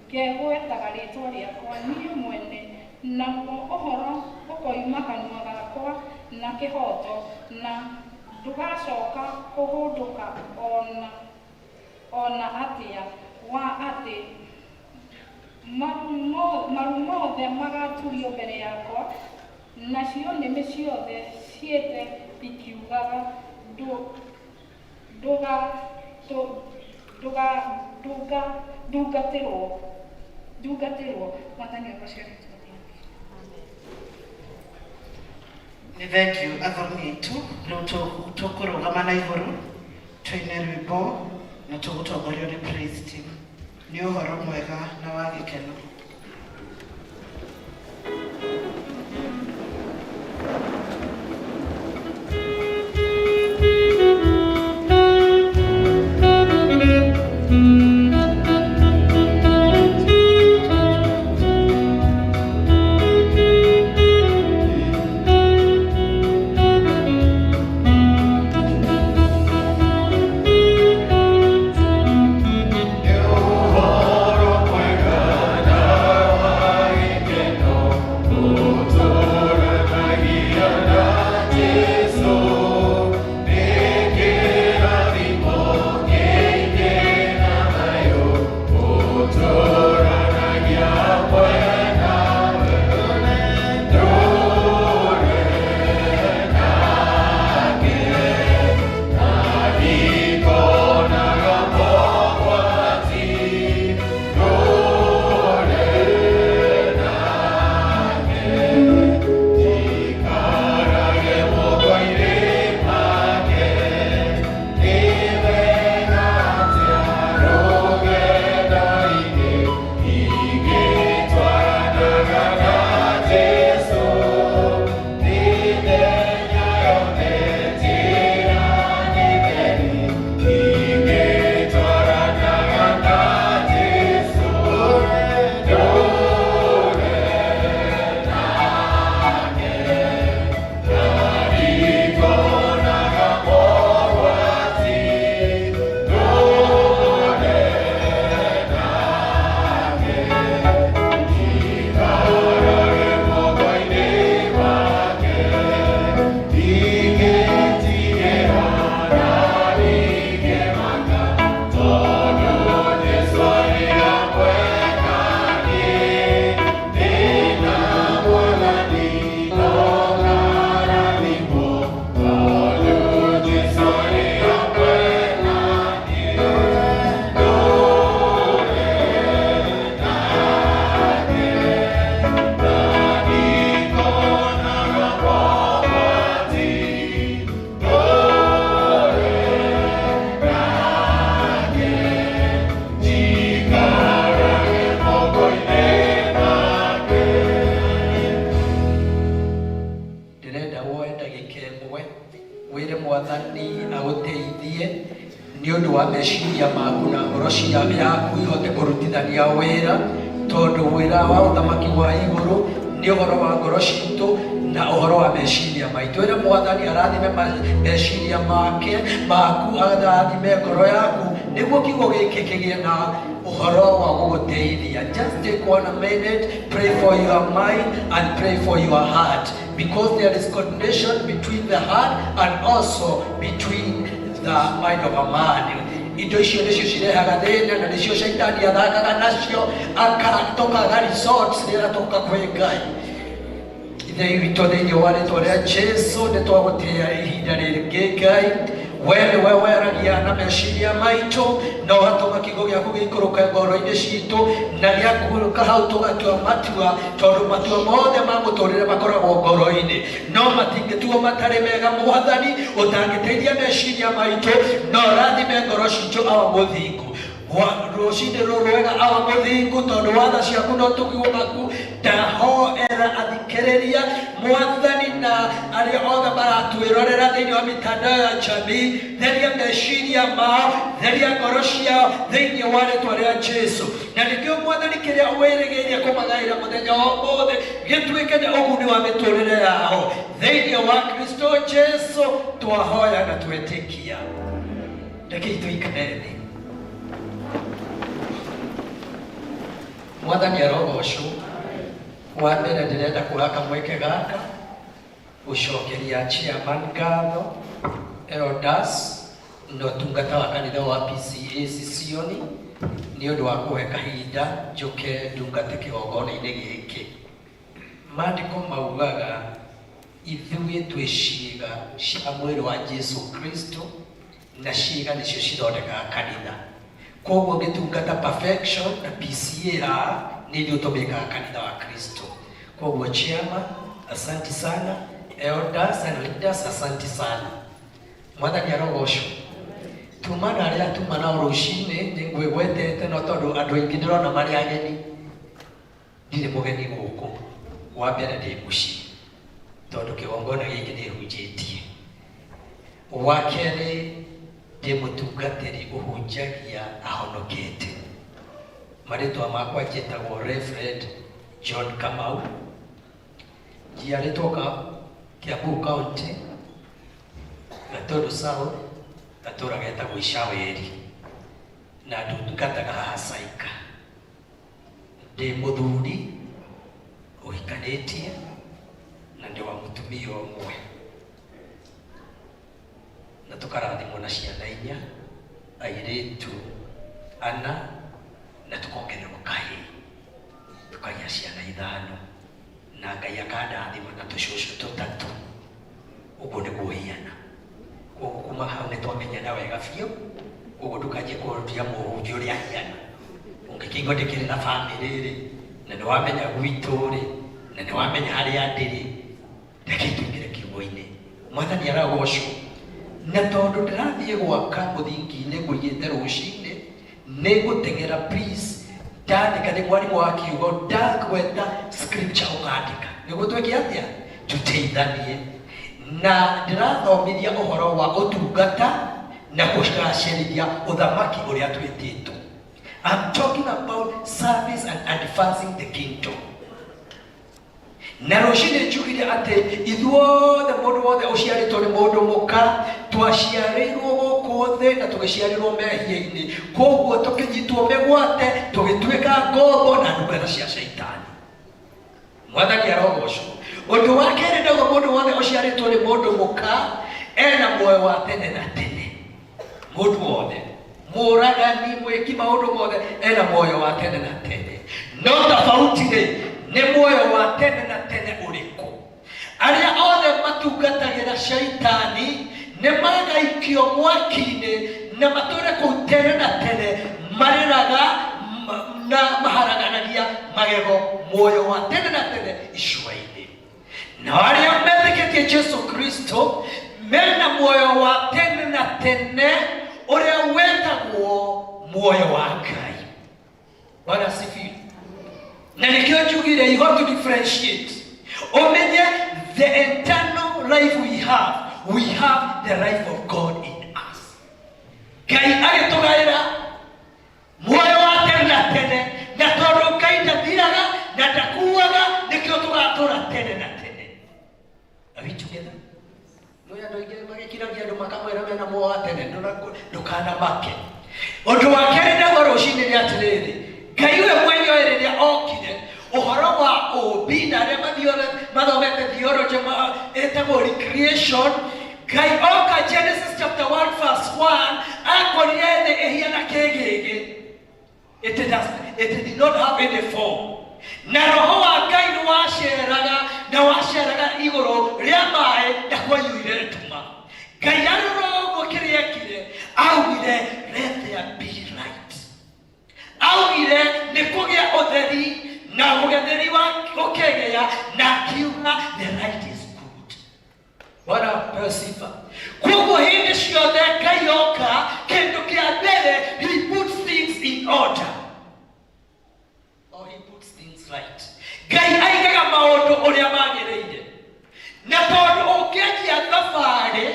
ngegwetaga rĩtwa rĩakwa niĩ mwene, naguo ũhoro ũkoima kanua gakwa na kĩhoto, na ndũgacoka kũhũndũka ona atĩa wa atĩ maru mothe magaturio mbere yakwa, nacio nĩmĩ ciothe ciĩte ikiugaga ndungatĩrwo. Mwathani agocerwo. Nĩ thengiũ athomi aitũ. Rĩu tũkũrũgama na igũrũ tũine rwĩmbo na tũgũtongorio nĩ praise team. Nĩ ũhoro mwega na wa gĩkeno. wĩre Mwathani agũteithie nĩ ũndũ wa meciria maku na ngoro yaku ihote kũrutithania wĩra, tondũ wĩra wa ũthamaki wa igũrũ nĩ ũhoro wa ngoro citũ na ũhoro wa meciria maitũ. Wĩre Mwathani arathime meciria maku, arathime ngoro yaku, nĩguo kiugo gĩkĩ kĩgĩe na ũhoro wa gũgũteithia. Just take 1 minute, pray for your mind and pray for your heart, because there is connection between the heart and also between the mind of a man. Indo icio nĩcio cirehaga thĩna na nĩcio Shaitani athakaga nacio, akatokaga results rĩrĩa atoka kwĩ Ngai. Ithe witũ thĩinĩ wa rĩtwa rĩa Jesũ nĩ twagũtĩĩa ihinda rĩrĩ Ngai. Wewe weragia na meciria maitũ na ũgatũma kiugo gĩaku gĩikũrũke ngoro-inĩ citũ na gĩakũrũka hau tũgatua matua, tondũ matua mothe ma mũtũrĩre makoragwo ngoro-inĩ, no matingĩtuo matarĩ mega. Mwathani, ũtangĩteithia meciria maitũ na ũrathime ngoro citũ awa mũthingu rũcinĩ rwega awa mũthingu, tondũ watha ciaku no tũkiugo maku. Ndahoera athikĩrĩria Mwathani na arĩa othe maratwĩrorera thĩinĩ wa mitandao ya jamii, theria meciria mao, theria ngoro ciao thĩinĩ wa rĩtwa rĩa Jesũ. Na nĩkĩo Mwathani kĩrĩa wĩrĩgĩire kũmagaĩra mũthenya wa ũmũthĩ gĩtuĩke nĩ ũguni wa mĩtũrĩre yao thĩinĩ wa Kristo Jesũ twahoya na twetĩkia. Rekei tũikare thĩ. Mwathani arogocwo. Wa mbere ndĩrenda kũraka mweke gaka gũcokeria chairman ngatho elders na ũtungata wa kanitha wa PCA Sisioni nĩ ũndũ wa kũhe kahinda njũke ndungate kĩgongona-inĩ gĩkĩ. Maandĩko maugaga ithuĩ twĩ ciĩga cia mwĩrĩ wa Jesũ Kristo na ciĩga nĩcio cithondekaga kanitha. Koguo ngĩtungata perfection na PCA nĩguo tũmĩkaga kanitha wa Kristo. Koguo chairman, asanti sana. Elders and leaders, asanti sana. Mwathani arogocwo. Tumana arĩa tumana rũcinĩ nĩ ngwĩgwetete no tondũ andũ aingĩ ndĩrona marĩ ageni. Ndirĩ mũgeni gũkũ. Wa mbere ndĩ mũciĩ tondũ kĩgongona gĩkĩ nĩ hunjĩtie. Wa kerĩ ndĩ mũtungatĩri ũhunjagia ahonokete. Marĩtwa makwa njĩtagwo Reverend John Kamau, njiarĩtwo Kiambu County, Gatũndũ South, gatũra getagwo Icaweri, na ndungataga haha Saika. Ndĩ mũthuri ũhikanĩtie na ndĩ wa mũtumia ũmwe, na tũkarathimwo na ciana 4, airĩtu 4 na tukongererwo kahĩĩ, tukagĩa ciana 5 na Ngai akandathima na tũcũcũ 3. Ũguo nĩguo hiana. Koguo kuma hau nĩ twamenyana wega biũ, ũguo ndũkanjie kũrutia mũhunjia ũrĩa hiana. Ũngĩkĩigua ndĩkĩrĩ na bamĩrĩ-rĩ na nĩ wamenya gwitũ-rĩ na nĩ wamenya harĩa ndĩrĩ, reke tũingĩre kiugo-inĩ. Mwathani aragocwo. Na tondũ ndĩrathiĩ gwaka mũthingi-inĩ ngũigĩte rũcinĩ, nĩ ngũteng'era please ndandĩka nĩ mwarimũ wa kiugo ndagweta scripture ũkandĩka nĩguo twĩke atĩa tũteithanie. Na ndĩrathomithia ũhoro wa ũtungata na kũgacĩrithia ũthamaki ũrĩa twĩtĩtwo. I'm talking about service and advancing the kingdom. Na rũcinĩ njugire atĩ ithuothe mũndũ wothe ũciarĩtwo nĩ mũndũ mũka, twaciarĩirwo gũkũ thĩ na tũgĩciarĩrwo mehia-inĩ. Koguo tũkĩnyitwo mĩgwate tũgĩtuĩka ngombo na ndungata cia Shaitani. Mwathani arogocwo. Ũndũ wa kerĩ naguo mũndũ wothe ũciarĩtwo nĩ mũndũ mũka ena muoyo wa tene na tene. Mũndũ wothe mũragani mwĩki maũndũ mothe ena muoyo wa tene na tene. No tofauti-rĩ nĩ muoyo wa tene na tene ũrĩkũ? Arĩa othe matungatagĩra Shaitani nĩ magaikio mwaki-inĩ na matũũre kũu tene na tene marĩraga na maharaganagia magego muoyo wa tene na tene icua-inĩ. Na arĩa metĩkĩtie Jesũ Kristo mena muoyo wa tene na tene ũrĩa wetagwo muoyo wa Ngai. Bwana asifiwe. Na nikio njugire you have to differentiate. Omenye the eternal life we have we have the life of God in us. Ngai agĩtũgaĩra muoyo wa tene na tene, na tondũ Ngai ndathiraga na ndakuaga, nĩkĩo tũgatũũra tene na tene. Are we together? No ya ndoige magĩkiragia andũ makamwĩra mena muoyo wa tene, ndũkanamake. Ũndũ wa kerĩ naguo rũciinĩ nĩ atĩrĩrĩ, Ngai we mwenyewe rĩrĩa okire, ũhoro wa ũũmbi na arĩa mathomete theology ĩtagwo recreation, Ngai oka Genesis chapter 1 verse 1 akorire thĩ ĩhiana kĩgĩgĩ. It did not have any form. Na roho wa Ngai nĩ waceraga igũrũ rĩa maĩ na kwaiũire nduma. Ngai arora ũguo kĩrĩa ekire, augire let there be light. Augire nĩ kũgĩa ũtheri, na ũtheri wa ũkĩgĩa, na akiuga the light is good. Bwana apewe sifa. Koguo hĩndĩ ciothe Ngai oka, kĩndũ kĩa mbere, he puts things in order. Or he puts things right. Ngai aigaga maũndũ ũrĩa magĩrĩire. Na tondũ ũngĩanjia thabarĩ,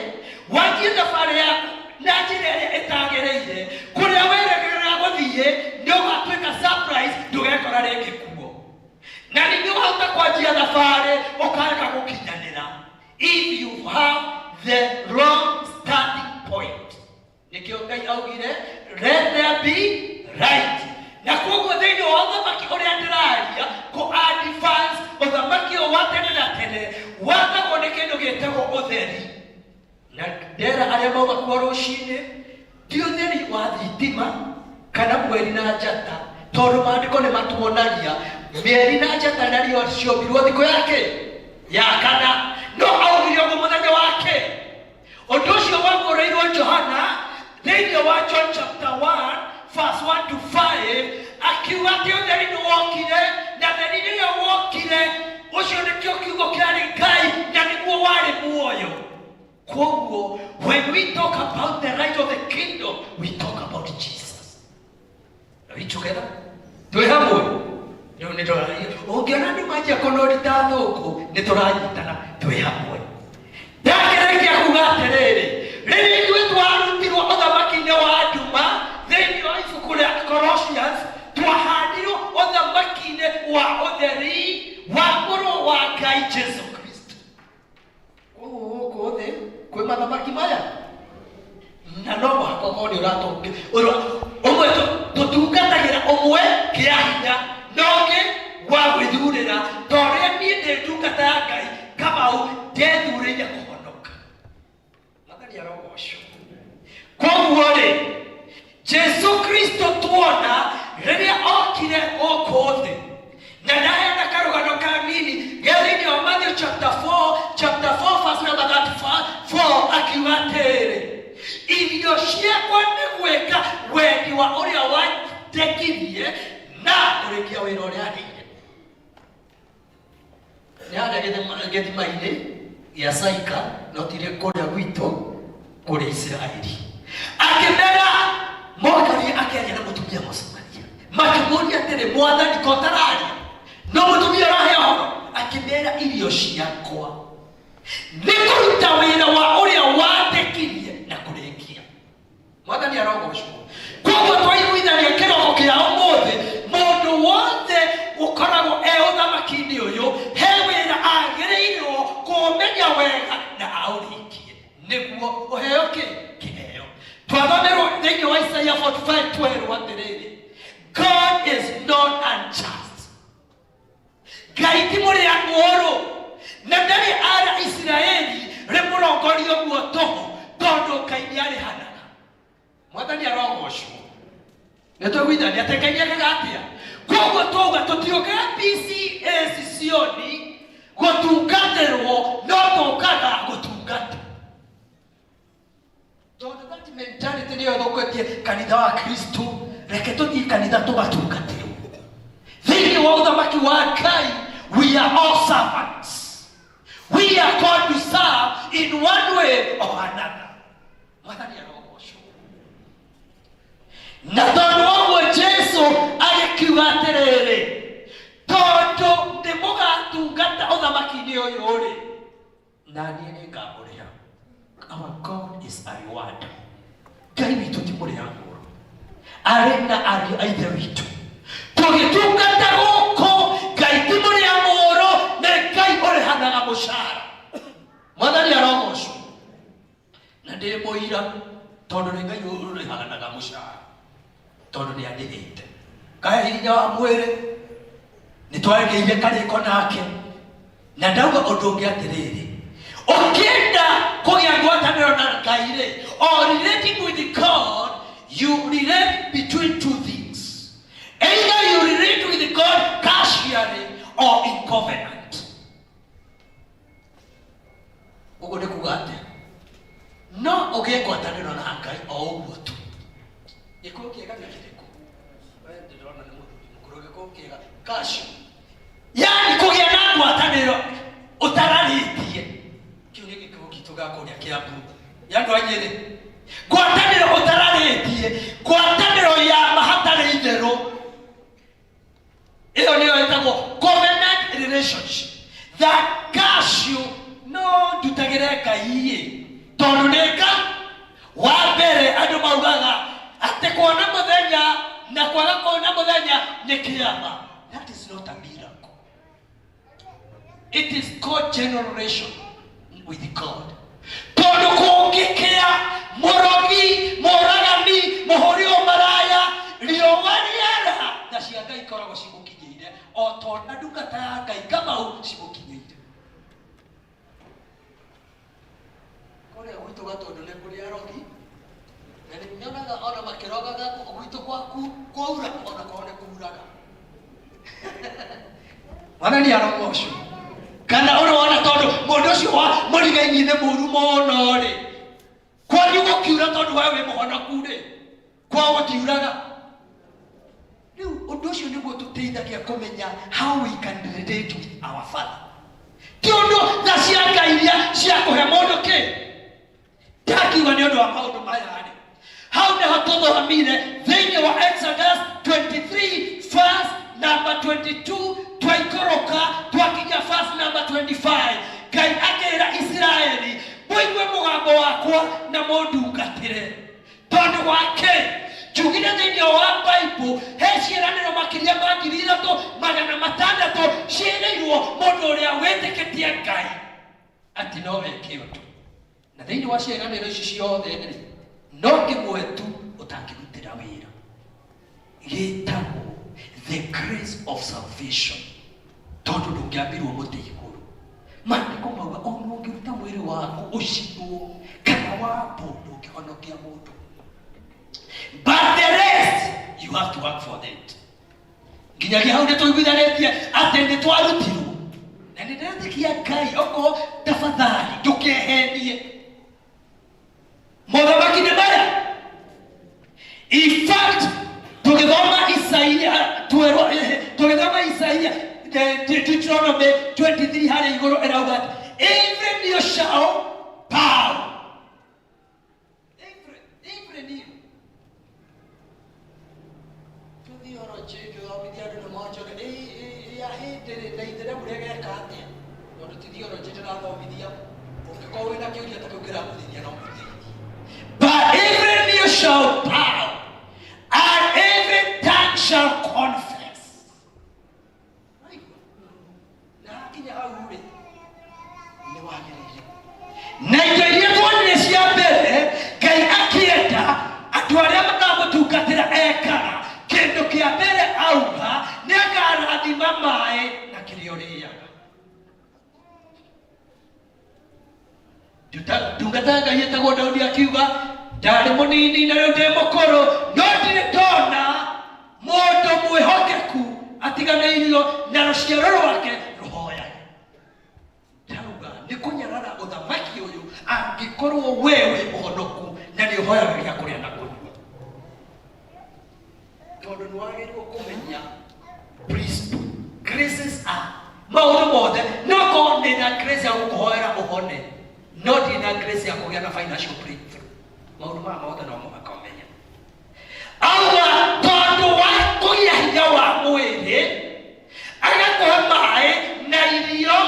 wanjie thabarĩ yaku na njĩra ĩrĩa ĩtagĩrĩire, kũrĩa werĩgĩrĩra gũthiĩ nĩ ũgatuĩka surprise, ndũgekora rĩngĩ kuo. Na ningĩ wahota kwanjia thabarĩ ũkareka gũkinyanĩra. If you have the wrong starting point. Nĩkĩo Ngai augire let there be right. Na koguo thĩinĩ wa ũthamaki ũrĩa ndĩraria, kũ-advance ũthamaki ũyũ wa tene na tene, wathagwo nĩ kĩndũ gĩtagwo ũtheri. Na ndera arĩa mauma kuo rũciinĩ, ti ũtheri wa thitima kana mweri na njata, tondũ maandĩko nĩ matuonagia mĩeri na njata nario ciombirwo thikũ yake ya kana, no augire ũguo mũthenya wake. Ũndũ ũcio wagũrĩirwo Johana thĩinĩ wa John chapter 1 verse 1 to 5, akiuga atĩ ũtheri nĩ wokire, na theri rĩrĩa wokire, ũcio nĩkĩo kiugo kĩarĩ Ngai na nĩguo warĩ muoyo. Koguo, when we talk about the right of the kingdom, we talk about Jesus. Are we together? Twĩ hamwe? Ũngĩona nĩ manjia kũnũrita thũkũ, nĩ tũranyitana twĩ hamwe. Ndakĩrĩkia kuga atĩrĩrĩ, rĩrĩa ithuĩ twarutirwo ũthamaki-inĩ wa nduma thĩinĩ wa ibuku rĩa Colossians, twahandirwo ũthamaki-inĩ wa ũtheri wa mũrũ wa Ngai Jesu Kristo. Koguo gũkũ thĩ kwĩ mathamaki maya, na no mũhaka ũmwe tũtungatagĩra ũmwe kĩa hinya na ũngĩ wa gwĩthurĩra, tondũ niĩ ndĩ ndungata ya Ngai Kamau ndethurĩire kũhonoka. Mwathani arogocwo. Koguo-rĩ, Jesu Kristo tuona rĩrĩa okire gũkũ thĩ, na ndaheana karũgano kanini thĩinĩ wa Matthew chapter 4 verse number 34, akiuga atĩrĩ, irio ciakwa nĩ gwĩka wendi wa ũrĩa wandekirie na kũrĩkia wĩra ũrĩa aheire. Nĩ harĩa gĩthima-inĩ gĩa Saika, no tirĩ kũrĩa gwitũ kũrĩ Isiraeli. Akĩmera mokaria akĩaria na mũtumia Mũsamaria, makĩmũria atĩrĩ, Mwathani ko tararia? No mũtumia ũrahe ũhoro, akĩmera irio ciakwa nĩ kũruta wĩra wa ũrĩa wandekirie na kũrĩkia. Mwathani arogocwo. Koguo twaiguithania kĩroko kĩa ũmũthĩ, mũndũ wothe ũkoragwo ũthamaki-inĩ ũyũ, he wĩra agĩrĩirwo kũmenya wega na aũrĩkie, nĩguo ũheo kĩheo. Twathomerwo thĩinĩ wa Isaiah 45:12 atĩrĩrĩ, God is not unjust. Ngai ti mũrĩa ng'ũrũ, na ndarĩ ara Isiraeli rĩmũrongorio guo tũhũ, tondũ Ngai nĩarĩhanaga. Mwathani arogocwo. Nĩ twaiguithania atĩ Ngai nĩekaga atĩa? Koguo twauga tũtiũkaga PCAC Sioni gũtungatĩrwo, no tũkaga gũtungata. Tondũ that mentality nĩyo ĩthũkĩtie kanitha wa Kristo, reke tũthiĩ kanitha tũgatungatĩrwo. Thĩinĩ wa ũthamaki wa Ngai, we are all servants. We are called to serve in one way or another. Mwathani arogocwo. Na tondũ ũguo Jesu agĩkiuga atĩrĩrĩ, tondũ nĩ mũgatungata ũthamaki-inĩ ũyũ-rĩ, na niĩ nĩngamũrĩha. Our God is a rewarder. Ngai witũ ti mũrĩagũro, arĩ na ariũ a ithe witũ. Tũgĩtungata gũkũ, Ngai ti mũrĩagũro, na Ngai ũrĩhanaga mũcara. Mwathani arogocwo. Na ndĩ mũira tondũ nĩ Ngai ũrĩhanaga mũcara, tondũ nĩ andĩhĩte. Kahe hinya wa mwĩrĩ nĩ twarĩgĩire karĩko nake, na ndauga ũndũ ũngĩ atĩrĩrĩ, ũkĩenda kũgĩa ngwatanĩro na Ngai-rĩ, or relating with God, you relate between two things. Either you relate with God casually or in covenant. Ũguo nĩ kuga atĩ no ũgĩe ngwatanĩro na Ngai o ũguo tu. Gĩkũyũ kĩega nĩ kĩrĩkũ? Ndĩrona nĩ mũkũrũ gĩkũyũ kĩega. Casual. Yani kũgĩa na ngwatanĩro ũtararĩtie. Kĩu nĩ gĩkũyũ gitũ gĩa kũrĩa Kĩambu. Yandu a Nyĩrĩ. Ngwatanĩro ũtararĩtie, ngwatanĩro ya mahatarĩ itherũ. Ĩyo nĩyo ĩtagwo covenant relationship. That casual no ndutagĩre Ngai-ĩ, tondũ nĩ Ngai. Wa mbere andũ maugaga atĩ kuona mũthenya na kwaga kuona mũthenya nĩ kĩama. That is not a miracle. It is called generation with God. Tondũ kũngĩkĩa mũrogi, mũragani, mũhũri ũmaraya, riũa rĩara, na cia Ngai ikoragwo cimũkinyĩire, o tondũ ndungata ya Ngai Kamau cimũkinyĩire. Kũrĩa gwitũ Gatũndũ nĩ kũrĩ arogi, na nĩ nyonaga ona makĩrogaga gwitũ gwaku kwaura, ona kwao nĩ kuuraga. Mwathani arogocwo. Kana ũrona tondũ mũndũ ũcio wa mũrigaini nĩ mũru mũno-rĩ, kwanyu gũkiura tondũ we wĩ mũhonoku-rĩ, kwao gũtiuraga. Rĩu ũndũ ũcio nĩguo tũteithagia kũmenya how we can relate with our Father. Ti ũndũ tha cia Ngai iria cia kũhe mũndũ kĩ. Ndakiuga nĩ ũndũ wa maũndũ maya-rĩ, hau nĩho tũthomire thĩinĩ wa Exodus 23 verse number 22, twaikũrũka twakinya verse number 25. Ngai akĩĩra Isiraeli, mũigue mũgambo wakwa na mũndungatĩre. Tondũ wake njugire thĩinĩ wa Bible he ciĩranĩro makĩria ma 3,600 ciĩrĩirwo mũndũ ũrĩa wĩtĩkĩtie Ngai atĩ no eke ũndũ. Na thĩinĩ wa ciĩranĩro ici ciothe-rĩ, no kĩmwe tu ũtangĩrutĩra wĩra, gĩtagwo the grace of salvation. Tondũ ndũngĩambirwo mũtĩ igũrũ. Maandĩko mauga o na ũngĩruta mwĩrĩ waku ũcinwo kana wambwo ndũngĩhonokia mũndũ. But the rest you have to work for that. Nginyagia hau nĩtũiguithanĩtie atĩ nĩtwarutirwo. Na nĩndĩretĩkia Ngai okorwo tafadhali ndũkehenie. Mũthamaki nĩ maya. In fact, tũgĩthoma Isaia Deuteronomy 23 harĩ igũrũ ĩrauga atĩ every knee shall bow. Every knee. Theology tũthomithia andũ nĩ monjoge ya hĩndĩ-rĩ na itheremu rĩgeka atĩa. Tondũ ti theology tũrathomithia, ũngĩkorwo wĩna kĩũria ta kĩu kĩramũthithia no mũthithie. But every knee shall bow and every tongue shall confess. Na indo iria tuonire cia mbere, Ngai akĩenda andũ arĩa makamũtungatĩra ekaga kĩndũ kĩa mbere auga nĩakarathima maĩ na kĩrĩa ũrĩaga. Ndungata Ngai etagwo Daudi akiuga, ndarĩ mũnini na rĩu ndĩ mũkũrũ, no ndirĩ ndona mũndũ mwĩhokeku atiganĩirio na rũciaro rwake rũhoyage. Ndauga nĩ kũnyarara ũthamaki ũyũ angĩkorwo we wĩ mũhonoku na nĩ ũhoyaga gĩa kũrĩa na kũnyua. Tondũ nĩwagĩrĩirwo kũmenya priesthood graces are maũndũ mothe. No korwo ndĩna grace ya gũkũhoera ũhone, no ndĩna grace ya kũgĩa na financial breakthrough. Maũndũ maya mothe no mũhaka ũmenye. Auga tondũ wa kũgĩa hinya wa mwĩrĩ agakũhe maĩ na irio,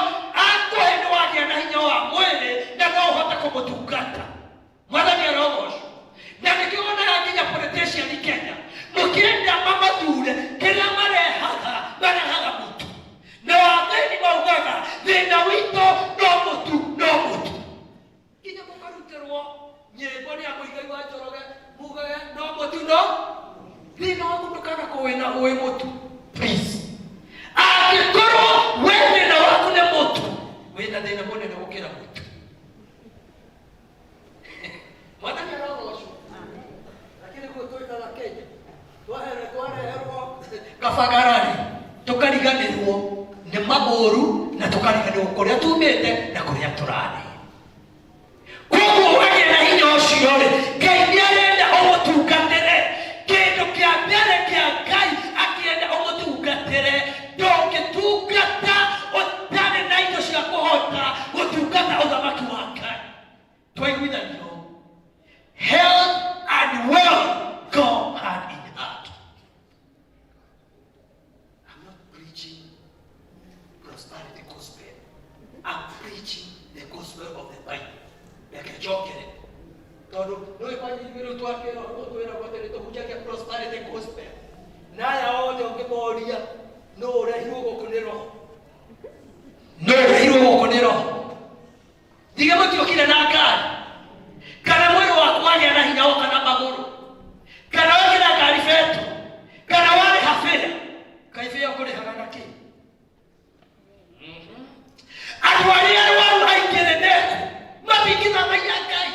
akũhe nĩwagĩa na hinya wa mwĩrĩ na no ũhote kũmũtungata. ni amuigai wa Njoroge mugaga no mutu no thina wa mundu kana kuwina uwi mutu please angĩkorwo we thĩna waku nĩ mũtu wĩna thĩna mũnene gũkĩra mũtu mwathani arogocwo lakini kuo twĩkaga Kenya twareherwo kabagarari tũkariganĩrwo nĩ magũrũ na tũkariganĩrwo kũrĩa tumĩte na kũrĩa tũrathiĩ koguo wagĩa na hinya ũcio rĩ Ngai nĩarenda ũmũtungatĩre kĩndũ kĩa mbere kĩa Ngai akĩenda ũmũtungatĩre ndũngĩtungata ũtarĩ na indo cia kũhota gũtungata ũthamaki wa Ngai twaiguithanio health and wealth go hand in hand. I'm not preaching prosperity gospel. I'm preaching the gospel of the Bible. Yakachokere. Todo no evangelho tu aquele outro era bater to kuja ke prosperity gospel. Na ya wote ungemoria no rehiwo gokunero. No rehiwo gokunero. Digamo tio kile na gari. Kana moyo wako wale ana hinya wako na maguru. Kana wale na gari fetu. Kana wale hafela. Kaifia kule hakana ki. Atwalia wao haikereneko. Mabikina mayakai.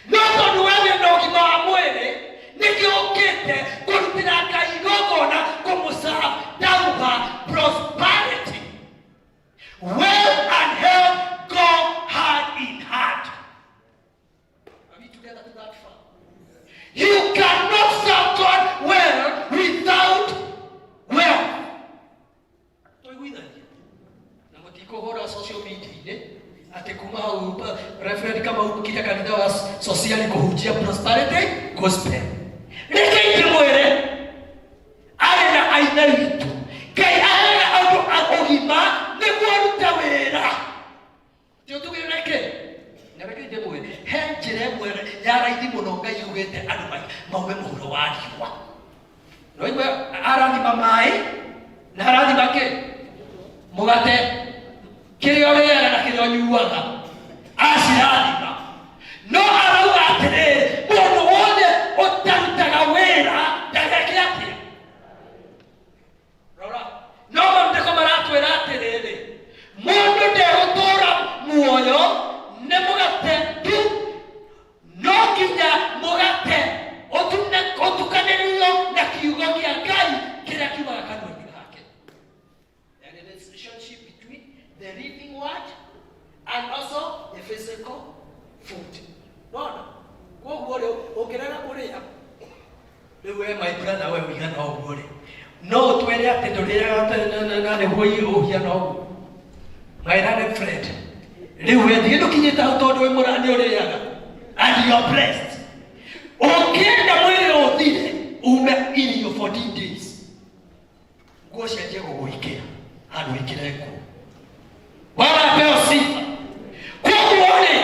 Noko nuwele na ukima wa mwele. Nikiokete kulupina kaigogona kumusafu dauha prosperity. Wealth and health go hand in hand. Are we together to that far? You cannot serve God well without wealth. Kohora social media ate kuma referee kama ukija kanisa wa social kuhujia prosperity gospel nikaje mwere ale na aina vitu kai ale auto akogima ne kwaruta wera tio tugireke nabeke mwere henjire mwere yara idi mononga yugete adumai mawe muhuro waliwa no iwe arani mamai na arani bake mugate Kiriyo rĩega na kĩrĩa nyuaga acirathima no arauga atĩrĩrĩ mũndũ wothe ũtarutaga wĩra ndageke atĩa rora no maandĩko maratwĩra atĩrĩrĩ mũndũ ndegũtũũra muoyo nĩ mũgate tu no nginya mũgate ũtukanĩrio na kiugo kĩa Ngai kĩrĩa kiugaga kanua-inĩ gake. And the relationship between the living word and also the physical food. No. My brother, where we can all worry. No, to any at the my other friend. You looking at how to do and you are blessed. Okay, the way you in your 14 days. Go share your weekend and we can go. Bwana pewa sifa. Kwa kuone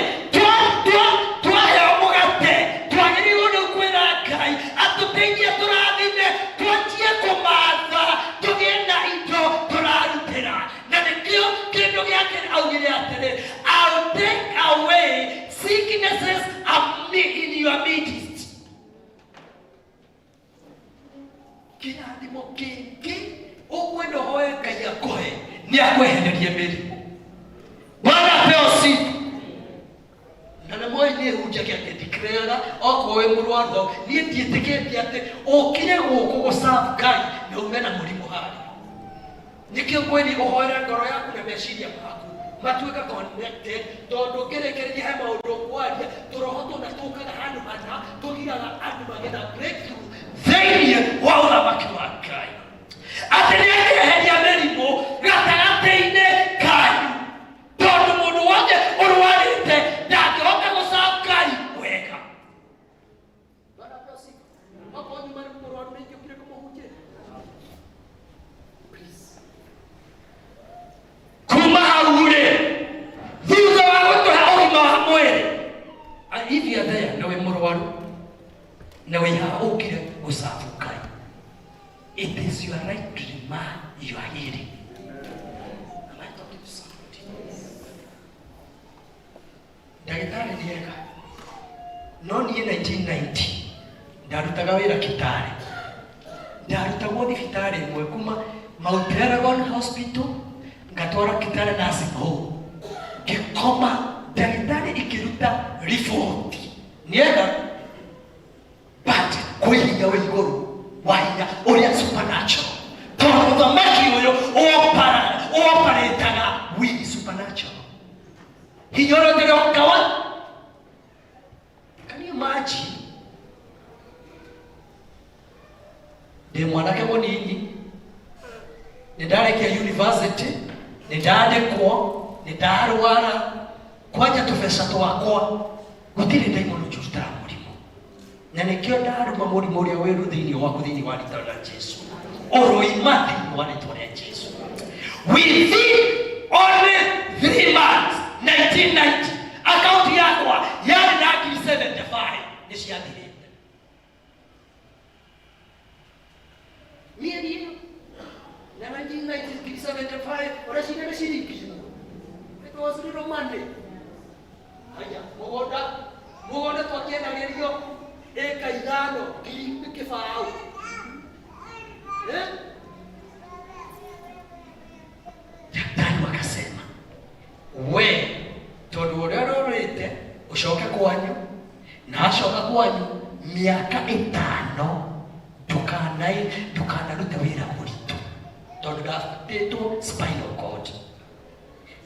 tuaya mugate twagiriwo no kwira Ngai atuteithia turathime twanjie kumatha tugie na indo turarutira na nikio kindu giake augire atiri I'll take away sicknesses in your midst. Kirathimo kingi ukwenda hoe Ngai akohe ni akwehererie mĩrimũ. Bwana pewa sifa. Na na moyo ni huja yake declare okowe murwaro ni ndiĩtĩkĩtie atĩ ũkire gũkũ gũserve Ngai na umena mũrimũ harĩ. Nikio kweli ũhoere ngoro yaku na meciria maku matuĩka connected tondũ ngĩrĩkĩrĩria he maũndũ kwaria tũroho na tũkaga handũ hana tũgiraga andũ magetha breakthrough thĩinĩ wa ũthamaki wa Ngai. Atĩ nĩeheria mĩrimũ gatagatĩ-inĩ kanyu tondũ mũndũ wothe ũrwarĩte ndangĩhota gũserve Ngai wega. Okorwo nĩ marĩ mũrwaru nĩ ingĩũkire kũmũhunjĩria. Kuma hau-rĩ thutha wa gũtũhe ũgima wa mwĩrĩ hivi athea na wĩ mũrwaru na wĩ haha ũkire gũserve Ngai. It is your right to demand your healing. Am I talking to somebody? Daktari ni ega. no niĩ 1990 ndarutaga wĩra Kitale. Ndarutagwo thibitarĩ ĩmwe kuma Mount Elgon Hospital ngatwara Kitale Nursing Home. Ngĩkoma ndagĩtarĩ ikĩruta report niega but kwĩ hinya wĩ igũrũ wa hinya ũrĩa supernatural. Tondũ mũthamaki ũyũ operataga with supernatural. Hinya ũrĩa ũtagĩokawa. Can you imagine? Ndĩ mwanake mũnini, nĩndarĩkia university, nĩndandĩkwo, nĩndarwara, kwanja tũbeca twakwa gũtirĩ ndaimono njũrutaga mũrimũ. Na nĩkĩo ndarũma mũrimũ ũrĩa wĩrũ thĩinĩ waku thĩinĩ wa rĩtwa rĩa Jesũ. Ũroima thĩinĩ wa rĩtwa rĩa Jesũ. Within only 3 months, 1990, akaunti yakwa yarĩ na 75 nĩciathirĩte. Mieri hiyo na 1975 unashinda na shilingi. It was little money. Haya, mugonda twakienda gerio eka ithano kiri kibao. Daktari wakasema, we tondu uria rorete ucoke kwanyu na acoka kwanyu miaka 5 ndukanaruta wĩra mũritũ tondũ ndabatĩtwo spinal cord.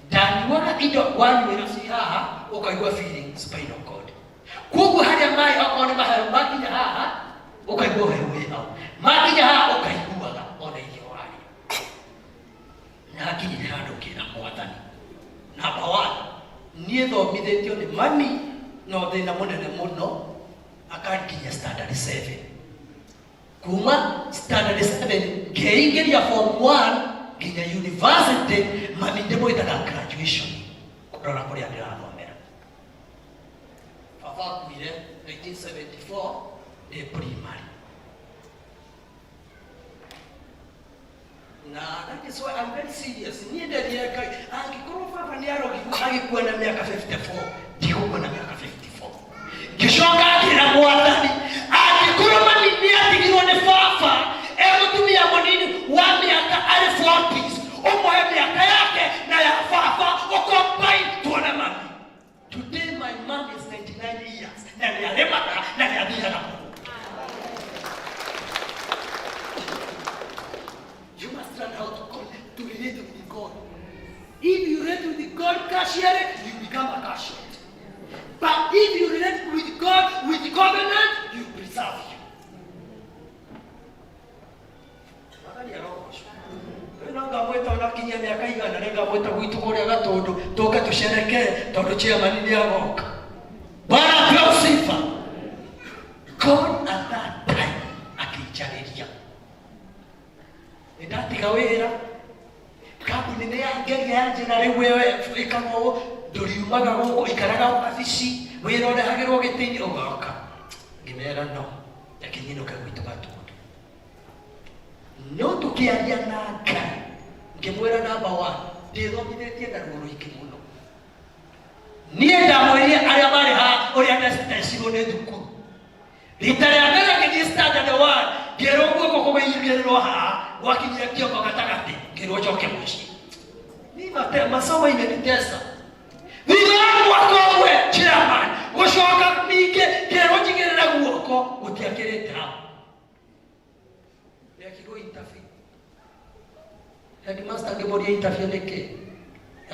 Ndanyuaga indo wanyuĩra ci haha ũkaigua feeling spinal cord. Koguo harĩa maĩ okorwo nĩ mahero makinya haha ũkaigua ũhehu wĩ hau, makinya haha ũkaiguaga ona irio warĩa. Na nginyire handũ ngĩra Mwathani, number 1 niĩ thomithĩtio nĩ mami no thĩna mũnene mũno akanginya standard 7. Kuma standard 7 ngĩingĩria form 1 nginya university, mami ndĩmwĩtaga graduation kũrora kũrĩa ndĩrathomera. Baba akuire 1974 ndĩ primary. Na that is why I'm very serious. Niĩ ndethire Ngai, angĩkorwo baba nĩarogirwo agĩkua na mĩaka 54, ndigũkua na mĩaka 54. Ngĩcoka ngĩra Mwathani, angĩkorwo mami nĩatigirwo nĩ baba mũtumia mũnini wa mĩaka arĩ 40s, ũmwe mĩaka yake na ya baba ũkombaini tuone mami. Today my mom is 99 years na nĩarĩmaga na nĩathiaga mũno. You must learn how to relate with God. If you relate with God casually, you become a casual. But if you relate with God with covenant, you preserve you. Ngamwĩta ũnakinyia mĩaka igana nĩngamwĩta gwitũ kũrĩa Gatũndũ tũke tũcerekee tondũ chairman nĩagoka. Bwana apewe sifa. God at that time akĩnjarĩria. Nĩndatiga wĩra, kambuni nĩyangeria yanjĩra rĩu wewe ĩkaga ũũ, ndũriumaga gũkũ ikaraga wabici wĩra ũrehagĩrwo gĩtĩ-inĩ ũgoka. Ngĩmera no, akĩnyinũka gwitũ Gatũndũ. No tũkĩaria na Ngai, ngĩmwĩra number 1 ndĩthomithĩtie na ruo rũingĩ mũno. Niĩ ndamwĩrire arĩa marĩ haha ũrĩa ndecirwo nĩ thukuru. Rita rĩa mbere ngĩthiĩ standard 1 ngĩrwo guoko kũgĩigĩrĩrwo haha gwakinyia kĩongo gatagatĩ ngĩrwo njoke mũciĩ. Niĩ masomo imenitesa. Thutha wa mwaka ũmwe chairman gũcoka ningĩ ngĩrwo njigĩrĩre guoko gũtiakĩrĩte hau. Nĩakirwo interview. Headmaster ngĩmũria interview nĩkĩ?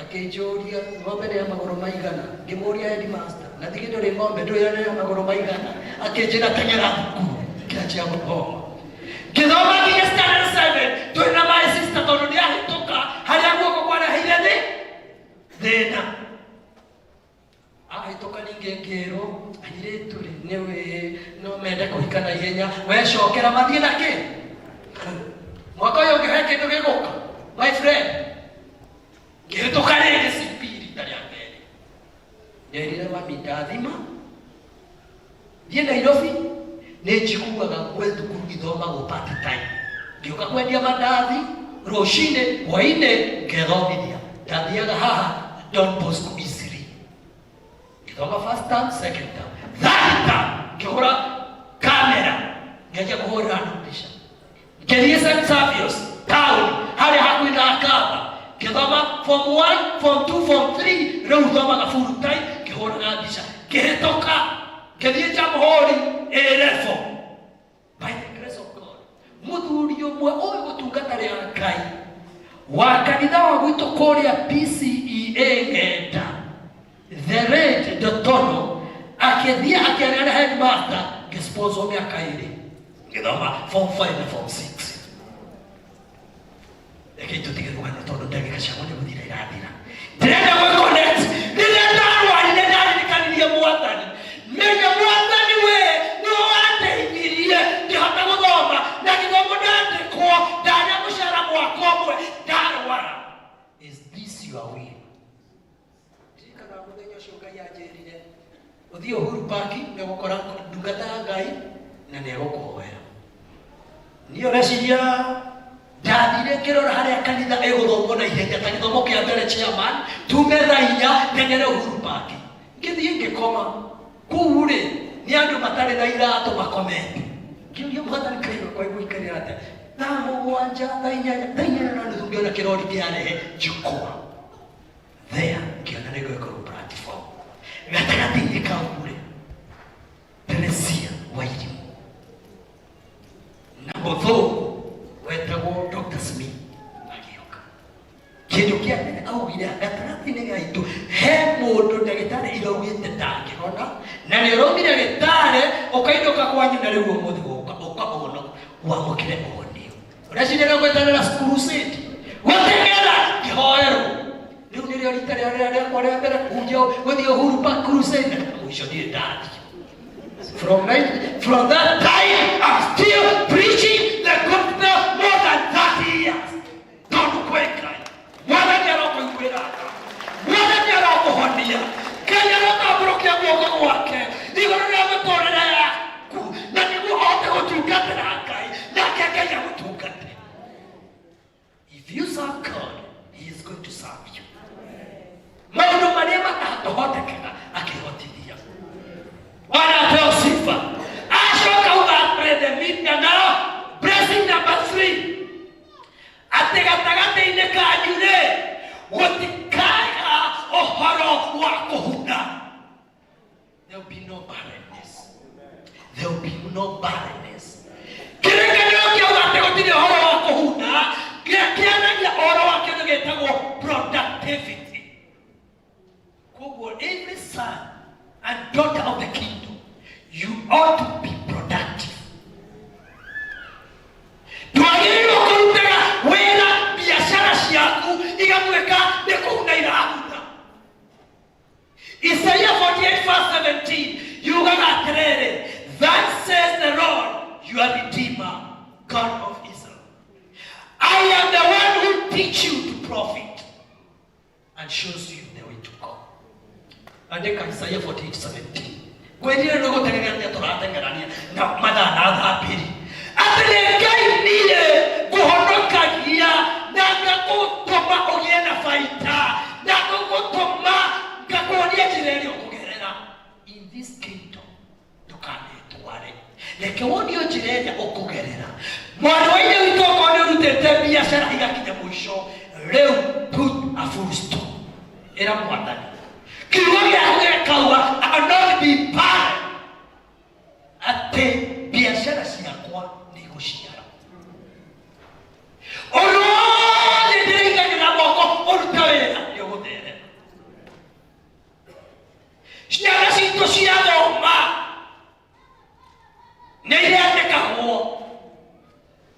Akĩnjũria ng'ombe nĩ ya magũrũ maigana. Ngĩmũria headmaster, na thigĩ ndũrĩ ng'ombe ndũrĩ ya magũrũ maigana. Akĩnjĩra teng'era thukuru ngĩanjia gũthoma. Ngĩthoma nginya standard 7 twĩ na my sister tondũ nĩahĩtũka harĩa guoko kwareheire thĩna. Ahĩtũka ningĩ ngĩrwo airĩtu rĩ nĩwe no mende kũhika na ihenya, wecokera mathiĩ na kĩ? Mwaka ũyũ ũngĩhe kĩndũ gĩgũka my friend. Ngĩhĩtũka rĩngĩ CP rita rĩa mbere. Nderire mami ndathima thiĩ Nairobi nĩnjiguaga gwĩ thukuru gĩthomagwo part time. Ngĩũka kwendia mandathi rũcinĩ hwainĩ ngethomithia. Ndathiaga haha Don Bosco Isiri ngĩthoma first term, second term, third term Savios town harĩa hakuhĩ na Akamba ngĩthoma form 1 form 2 form 3 rĩu thomaga full time ngĩhũraga mbica ngĩhĩtũka ngĩthiĩ Jamhuri A-level by the grace of God. Mũthuri ũmwe ũĩ gũtungata rĩa Ngai wa kanitha wa gwitũ kũrĩa PCEA Ng'enda, the late Dotono, akĩthiĩ akĩarĩra headmaster ngĩsponsor mĩaka 2 ngĩthoma form 5 na form 6. Rekei tũtige rũgano tondũ ndagĩka ciakwa nĩ gũthira irathira. Ndĩrenda gwĩconnect rĩrĩa ndarwarire ndaririkanire Mwathani. Menya Mwathani we nĩ wandeithirie ngĩhota gũthoma na gĩthomo ndandĩkwo ndarĩa mũcara mwaka ũmwe ndarwara. Is this your will? Ndirikana mũthenya ũcio Ngai anjĩrire ũthiĩ Uhuru Park nĩ ũgũkora ndungata ya Ngai na nĩ egũkũhoera. Niĩ ũreciria ndathire ngĩrora harĩa kanitha ĩgũthomwo na ihenya ta gĩthomo kĩa mbere chairman tume thaa 4 ng'eng'ere Uhuru Park. Ngĩthiĩ ngĩkoma kũu rĩ nĩ andũ matarĩ na iratũ makomete. Ngĩũria Mwathani Ngai wakwa gũikarĩra atĩa thaa 7 thaa 8 na nuthu ngĩona kĩrori kĩarehe njukua there ngĩona nĩ gwĩkorwo platform gatagatĩ-inĩ kau rĩ Teresia Wairimu na mũthũngũ wetagwo Dr. Smith agĩũka. Kĩndũ kĩa mbere augire gatagatĩ-inĩ gaitũ he mũndũ ndagĩtarĩ iraugĩte ndangĩhona na nĩ ũraumire gĩtarĩ ũkainũka kwanyu na rĩu ũmũthĩ ũkaona wamũkĩre ũhonio. Ũreciria no gwĩtanĩra crusade gũteng'era kĩhoerwo. Rĩu nĩrĩo rita rĩakwa rĩa mbere gũthiĩ Uhuru Park crusade na mũico ndirĩ ndathiĩ. From that time, I'm still preaching the gospel more than 30 years. Don't quit, guys. Mwathani arokuiguĩra tha. Mwathani arokuhonia. Ngai arotambũrũkia guoko gwake igũrũ rĩa mĩtũrĩre yaku na nĩguo ũhote gũtungatĩra Ngai nake Ngai agũtungate. If you serve God, He is going to serve you. Maũndũ marĩa matahotekaga akĩhotithia. Bwana apewe sifa. Ashoka uga the media now. Blessing number 3. Ategatagate-inĩ kanyu rĩ gũtikaga ũhoro wa kũhuna. There will be no barrenness. There will be no barrenness. Kĩrĩkanĩro kĩauga atĩ gũtirĩ ũhoro wa kũhuna kĩanagia ũhoro wa kĩndũ gĩtagwo productivity. Koguo every son and daughter of the kingdom, you ought to be productive. Twagĩrĩirwo kũrutaga wĩra biacara ciaku igatuĩka nĩ kũhuna irahuna. Isaiah 48:17 yugaga atĩrĩrĩ, thus says the Lord, your Redeemer, God of Israel. I am the one who teach you to profit and shows you the way to go. Andika Isaiah 48:17. Kwendire nĩ gũteng'erania tũrateng'erania na mathaa na thaa 2. Atĩ nĩ Ngai niĩ ngũhonokagia na ngagũtũma ũgĩe na baita na ngũgũtũma ngakuonia njĩra ĩrĩa ũkũgerera. In this kingdom ndũkanetware. Reke wonio njĩra ĩrĩa ũkũgerera. Mwana wa ithe witũ okorwo nĩ ũrutĩte biacara igakinya mũico rĩu put a full stop. Ĩra Mwathani kiugo gĩaku gĩkauga I will not be barren. Atĩ biacara ciakwa nĩ igũciara. Ũndũ wothe ndĩraigagĩra moko ũruta wĩra nĩ ũgũtherema. Ciana citũ ciathoma nĩ irandĩkagwo.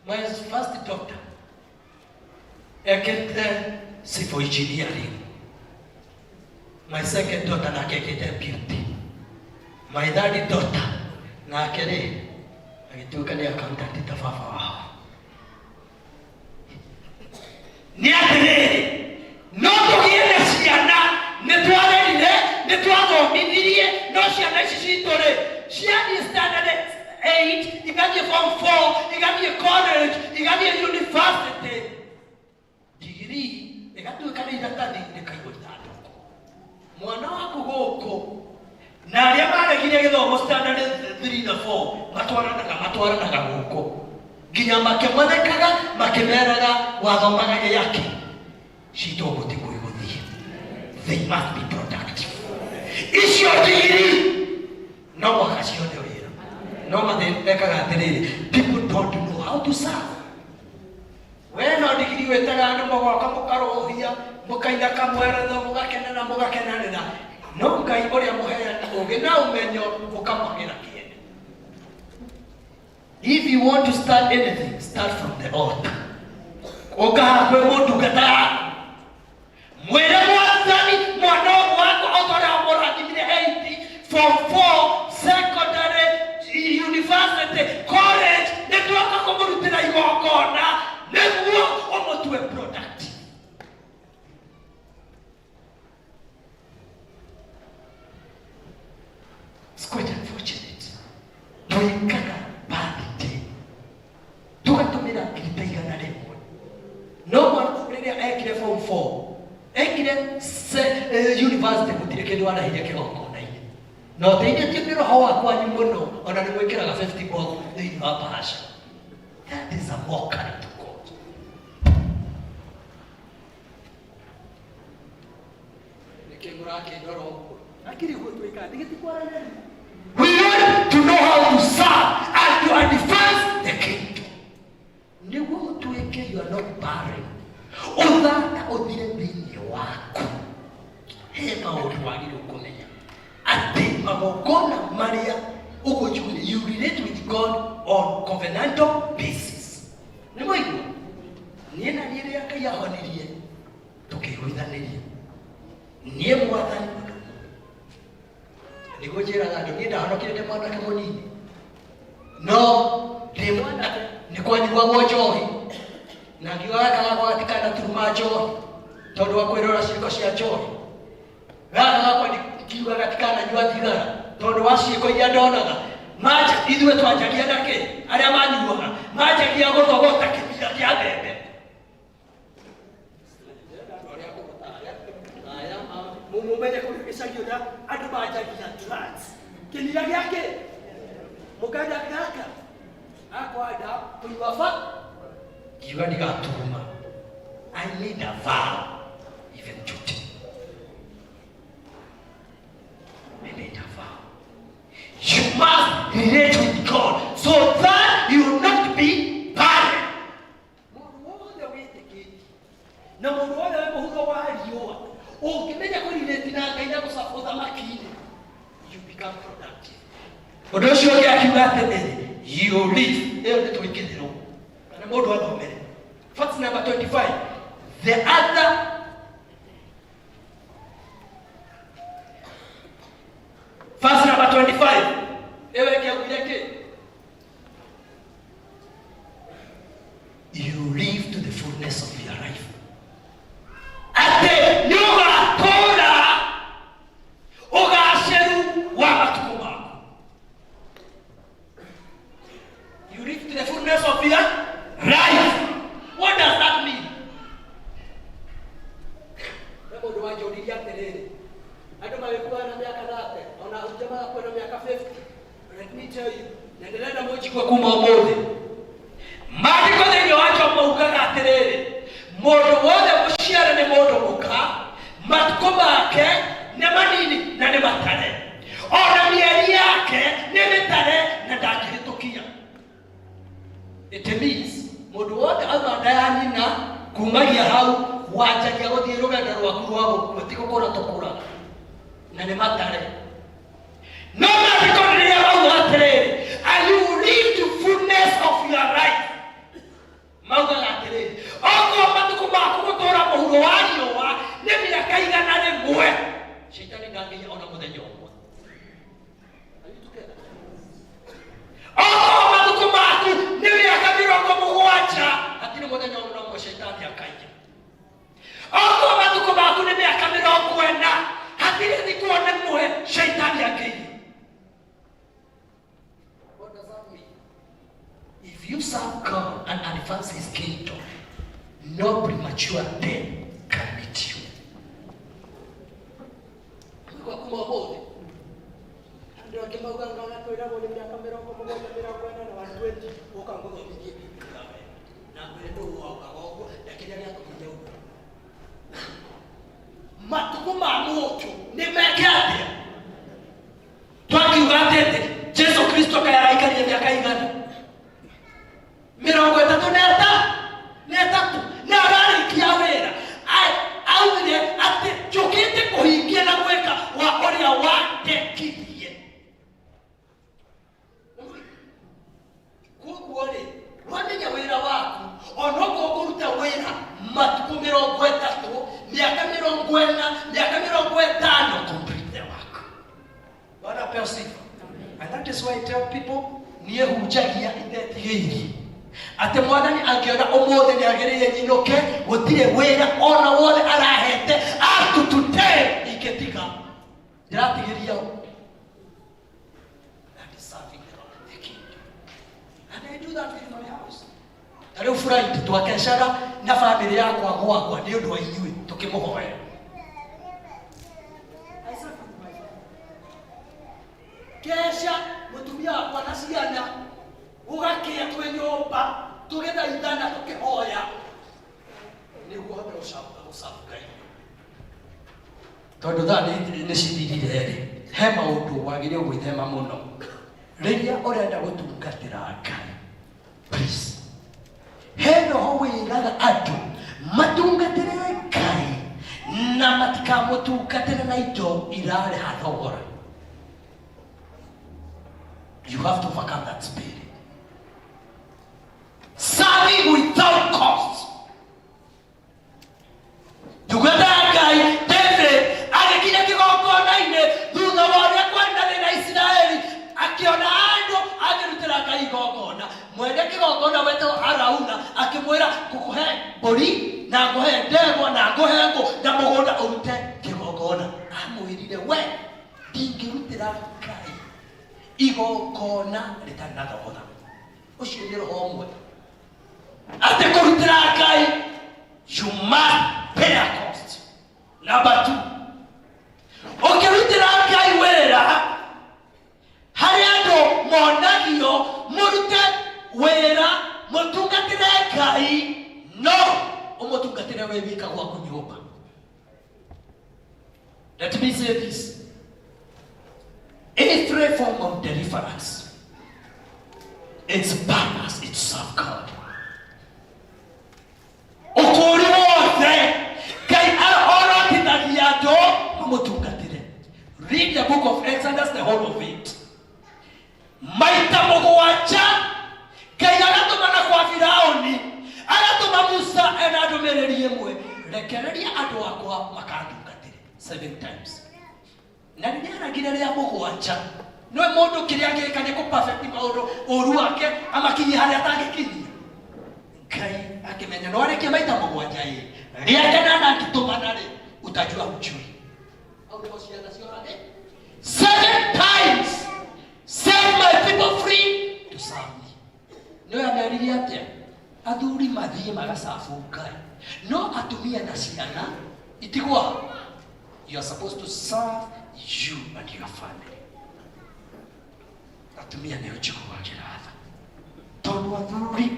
My first daughter ekĩte civil engineering. My second daughter nakekete beauty. My third daughter nakere agituĩka nĩ accountant ta baba wao. Nĩ atĩrĩrĩ, no tũgĩe na ciana nĩtwarerire nĩtwathomithirie no ciana ici citũ rĩ ciathiĩ standard 8 igathiĩ form 4 igathiĩ college igathiĩ university degree igatuĩka nĩ iratathi rĩkaigwo ithandũkũ. Mwana waku gũkũ na arĩa maregire gĩthomo standard 3 na 4 matwaranaga gũkũ Nginya makemanekaga makemeraga wathomaga yake. Cito gũtĩ kwĩgũthie. They must be productive. Icio ndigiri no mwaka ciothe wĩra. No mathekaga atĩrĩrĩ, people don't know how to serve. We no ndigiri wĩtaga andũ mũgoka mũkarohia mũkaina kamweretho mũgakenanĩra. No Ngai ũrĩa mũheani ũũgĩ na ũmenyo mũkamagĩra kĩene. If you want to start anything, start from the altar. Ũkaha kwĩ mũndungata yaku. Mwere mwathani mwana wako othora mũrathimire 80 from 4 secondary university college nĩtwoka kũmũrutĩra igongona nĩguo ũmũtue product. It's quite unfortunate. Twĩkaga birthday tũgatũmĩra ngiri igana rĩmwe. No mwana rĩrĩa ekire form 4 ekire university gũtirĩ kĩndũ arahire kĩgongona-inĩ. No teithĩtie nĩ roho wakwa nĩ mũno ona nĩ gwĩkĩraga 50 bob thĩinĩ wa bahasha. That is a mockery to God. We want to know how to serve and to advance the kingdom. Nĩguo tuĩke you are not barren. Ũthaka ũthire thĩinĩ waku. He maũndũ wagĩrĩirwo kũmenya atĩ magongona marĩa ũgũjumĩra, you relate with God on covenantal basis. Nĩ mũigua? Niĩ na niĩ rĩrĩa Ngai ahonirie tũkĩiguithanĩria. Niĩ mwathani nĩguo njĩraga andũ niĩ ndahonokire ndĩ mwanake mũnini. No ndĩ mwanake nĩ kwanyuagwo njohi. Na ngiuaga gakwa gatikana turuma njohi tondũ wa kwĩrora ciĩko cia njohi. Gaka gakwa ngiuga gatikana nyua thigara tondũ wa ciĩko iria ndonaga. Manja ithuĩ twanjagia nake arĩa manyuaga manjagia gũthogota kĩmira kĩa mbembe. Mũmenye kũrĩ gĩcagi ũrĩa andũ manjagia drugs. Kĩmira gĩake mũkanda gaka akwenda kũnyua ba. I made a vow, even today. I made a vow. You must relate with God so that you will not be barren. You become productive. You live. Fact number 25. The other verse number 25. You live to the fullness of your life. Ate nyuga tora ugasheru wa matuko mako. You live to the fullness of your life. What does that mean? Let me tell you. Maandiko thĩinĩ wacho maugaga atĩrĩrĩ, mũndũ wothe mũciare nĩ mũndũ mũka, matukũ make nĩ manini na nĩ matare. Ona mĩeri yake nĩ mĩtare na ndangĩhĩtũkia. It means mũndũ wothe auma nda ya nyina kumagia hau wanjagia gũthiĩ rũgendo rwaku rwa gũkua ti gũkũra tũkũraga na nĩ matare. No maandĩko rĩrĩa mauga atĩrĩrĩ, and you live to fullness of your life. Maugaga atĩrĩrĩ, okorwo matukũ maku gũtũũra mũhuro wa riũa nĩ mĩaka igana rĩmwe, Shaitani ndangĩiya ona mũthenya ũmwe. Okorwo matukũ maku nĩ mĩaka 70, hatirĩ mũthenya ũmwe Shaitani akaiya. Okorwo matukũ maku nĩ mĩaka 40, hatirĩ thikũ ona ĩmwe Shaitani akaiya. What does that mean? If you serve God and advance His kingdom, no premature death can meet you. Kwa kumwabodi. Ndio kimauga ngana kwenda mwenye miaka mirongo mũgwanja mĩrongo ĩna na 120 ũka ngũthomithie na mbere ndũ waukaga ũguo na kĩrĩa gĩatũmire ũguo. Matukũ ma mũndũ nĩ meke atĩa? Twakiuga atĩrĩ Jesu Kristo kaĩ araikaria mĩaka igana? 33 na ararĩkia wĩra augire atĩ njũkĩte kũhingia na gwĩka wa ũrĩa wandekithie. Koguo rĩ, wamenya wĩra waku onokorwo ũkũruta wĩra matukũ 30, mĩaka 40, mĩaka 50 complete the work. Bwana apewe sifa. And that is why I tell people niĩ hunjagia itetigĩirie atĩ Mwathani angĩona ũmũthĩ nĩ agĩrĩire nyinũke gũtirĩ wĩra ona wothe arahete atutute ingĩtiga ndĩratigĩria o. That is serving the kingdom. And I do that with my house. Na rĩu Friday twakecaga na family yakwa gwakwa nĩ ũndũ wa inyuĩ tũkĩmũhoya. Kesha mũtumia wakwa na ciana ũgakĩa twĩ nyũmba tũgĩthaithana tũkĩhoya nĩguo hote gũcabu Ngai. Tondũ thaa nĩ cithirire rĩ, he maũndũ wagĩrĩirwo gwĩthema mũno rĩrĩa ũrenda gũtungatĩra Ngai. Please, he roho wĩraga andũ matungatĩre Ngai na matikamũtungatĩre na indo irarĩha thogora. You have to overcome that spirit. Serving without cost. Tugenda Ngai David agĩkinya kĩgongona-inĩ thutha wa ũrĩa kwendanĩ na Isiraeli akĩona andũ agĩrutĩra Ngai igongona. Mwene kĩgongona wetagwo Arauna akĩmwĩra ngũkũhe mbũri na ngũhe ndegwa na ngũhe ngũ na mũgũnda ũrute kĩgongona. Amwĩrire we ndingĩrutĩra Ngai igongona rĩtarĩ na thogora. Ũcio nĩ roho ũmwe atĩ kũrutĩra Ngai you must pay a cost. Number 2, ũkĩrutĩra Ngai wĩra harĩ andũ monagio mũrute wĩra mũtungatĩre Ngai no ũmũtungatĩre wĩ wika gwaku nyũmba. Let me say this. Every form of deliverance, its purpose is to serve God. Ukuri wothe Ngai arorotithagia andũ mamũtungatĩre. Read the book of Exodus, the whole of it. Maita mũgwanja Ngai agatũmana kwa Firaũni, agatũma Musa ena ndũmĩrĩri ĩmwe, rekereria andũ akwa makantungatĩre 7 times. Na nĩaragire rĩa mũgwanja no mũndũ kĩrĩa angĩka nĩ kũ-perfect maũndũ ũru wake amakinyie harĩa atangĩkinyia. Ngai akimenya no arĩkia maita mũgwanja rĩa kana na ngĩtũmana rĩ utajua hujui. Au ndio ciana ciorage 7 times set my people free to serve me. No ameririe atĩa athuri mathiĩ magacabu Ngai no atumia na ciana itigwa. You are supposed to serve you and your family. Atumia nĩ ũjiguagĩra tha tondũ athuri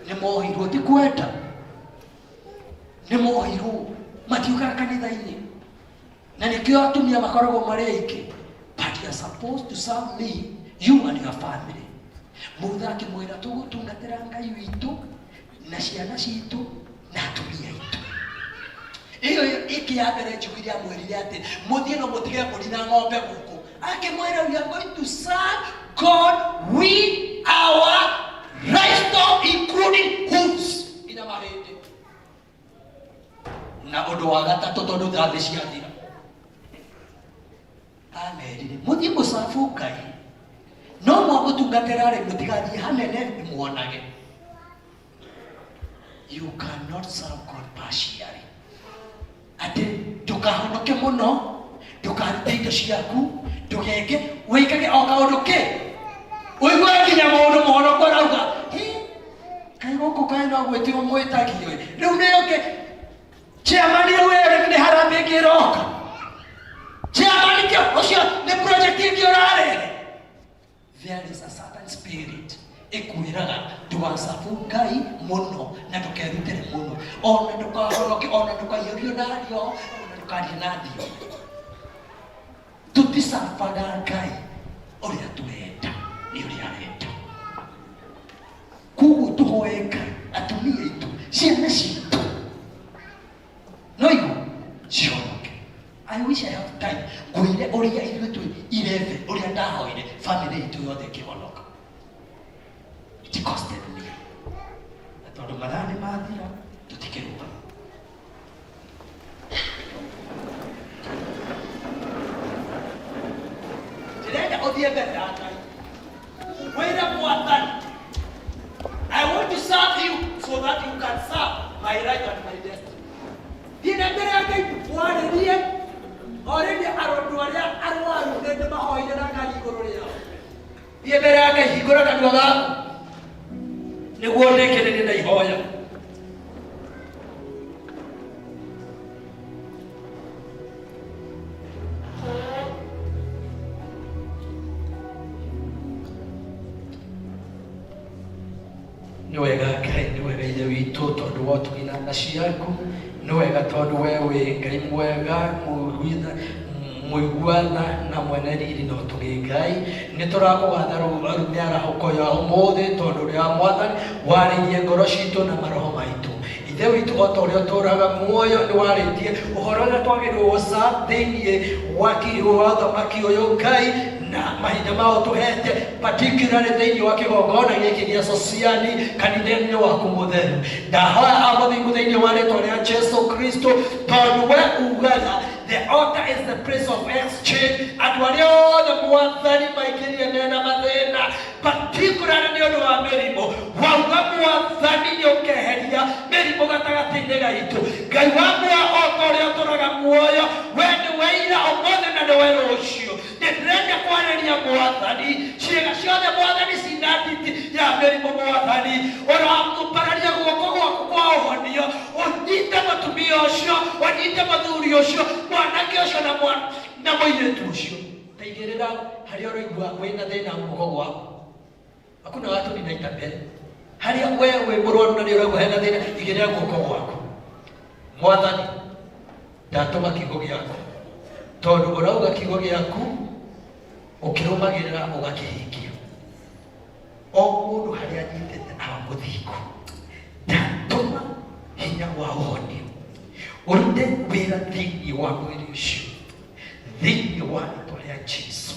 nĩ mohirwo ti kwenda, nĩ mohirwo matiukaga kanitha-inĩ na nĩkĩo atumia makoragwo marĩ aingĩ. But you are supposed to serve me, you and your family. Mũtha akĩmwĩra tũgũtungatĩra Ngai witũ na ciana citũ na atumia aitũ. Iyo iki ya mbere njugire amwĩrire atĩ mũthiĩ no mũtige mbũri na ng'ombe gũkũ. Akĩmwĩra we are going to serve God with our livestock including hooves ina mahĩndĩ. Na ũndũ wa gatatũ tondũ thathi ciathira amerire mũthiĩ mũcabu Ngai no mwamũtungatĩra rĩ mũtigathiĩ hanene muonage. You cannot serve God partially. Ate ndukahonoke mũno, ndukarute indo ciaku, ndũgeke wĩkage o kaũndũ kĩ ũigua nginya mũndũ mũhonoku arauga Ngai gũkũ Ngai no gwĩtio mwĩtagio rĩu nĩoke chairman rĩu nĩ harambĩ ĩngĩroka chairman kĩo ũcio nĩ project ĩngĩ ũrarehe there is a certain spirit ikuiraga tugacabu Ngai muno na tukerutire muno ona ndukahoroke ona ndukairio nario ona ndukarie nathio tuticabaga Ngai uria turenda ni uria arenda kugu tuhoe Ngai atumia itu ciana citu no igu cihonoke. I wish I have time kuire uria ithuĩ tu 11 uria ndahoire family itu yothe kihonoka. It costed me. Na tondu mathaa nĩ mathira tutikiruga. Ndĩrenda ũthiĩ mbere ya Ngai wĩre Mwathani, I want to serve you so that you can serve my right and my destiny. Thiĩ na mbere ya Ngai warĩrie already arũndũ arĩa arwaru nĩ mahoire na Ngai igũrũ rĩao. Thiĩ mbere ya Ngai hingũra kanua gaku nĩguo ndĩkĩrĩrie na ihoya. Nĩ wega Ngai, nĩ wega Ithe witũ tondũ wa tũgina ciaku, nĩ wega tondũ we wĩ Ngai mwega mũiguana na mwene riri no tũgĩ Ngai. Nĩ tũrakũgatha rũu mĩarahũko ya ũmũthĩ tondũ rĩa Mwathani warĩirie ngoro citũ na maroho maitũ. Ithe witũ o ta ũrĩa ũtũũraga muoyo nĩ warĩtie ũhoro ũrĩa twagĩrĩirwo gũcaba thĩinĩ wa ũthamaki ũyũ Ngai na mahinda mao tũhete particularly thĩinĩ wa kĩgongona gĩkĩ gĩa sociani kanitha-inĩ waku mũtheru. Ndahoya amũthingu thĩinĩ wa rĩĩtwa rĩa Jesũ Kristo tondũ we ugaga the altar is the place of exchange. Andũ arĩa othe Mwathani maingĩrire mena mathĩna particularly nĩ ũndũ wa mĩrimũ, wauga Mwathani nĩ ũkeheria mĩrimũ gatagatĩ-inĩ gaitũ. Ngai wakwa o ta ũrĩa ũtũũraga muoyo, we nĩ we ira ũmũthĩ na nĩ we rũciũ. Ndĩrenda kwarĩria Mwathani ciĩga ciothe Mwathani cina nditi ya mĩrimũ Mwathani, ũramũmbararia guoko gwaku kwa ũhonio, ũnyite mũtumia ũcio, ũnyite mũthuri ũcio, mwanake ũcio na mũirĩtu ũcio. Taigĩrĩra harĩa ũraigua wĩna thĩna guoko gwaku. Hakuna watu ninaita mbele. Harĩa we wĩ mũrwaru na nĩ ũraigua hena thĩna, igĩrĩra guoko gwaku. Mwathani ndatũma kiugo gĩaku tondũ ũrauga kiugo gĩaku ũkĩrũmagĩrĩra ũgakĩhingia. O mũndũ harĩa anyitĩte na mũthingu ndatũma hinya wa ũhonio ũrute wĩra thĩinĩ wa mwĩrĩ ũcio thĩinĩ wa rĩĩtwa rĩa Jesũ.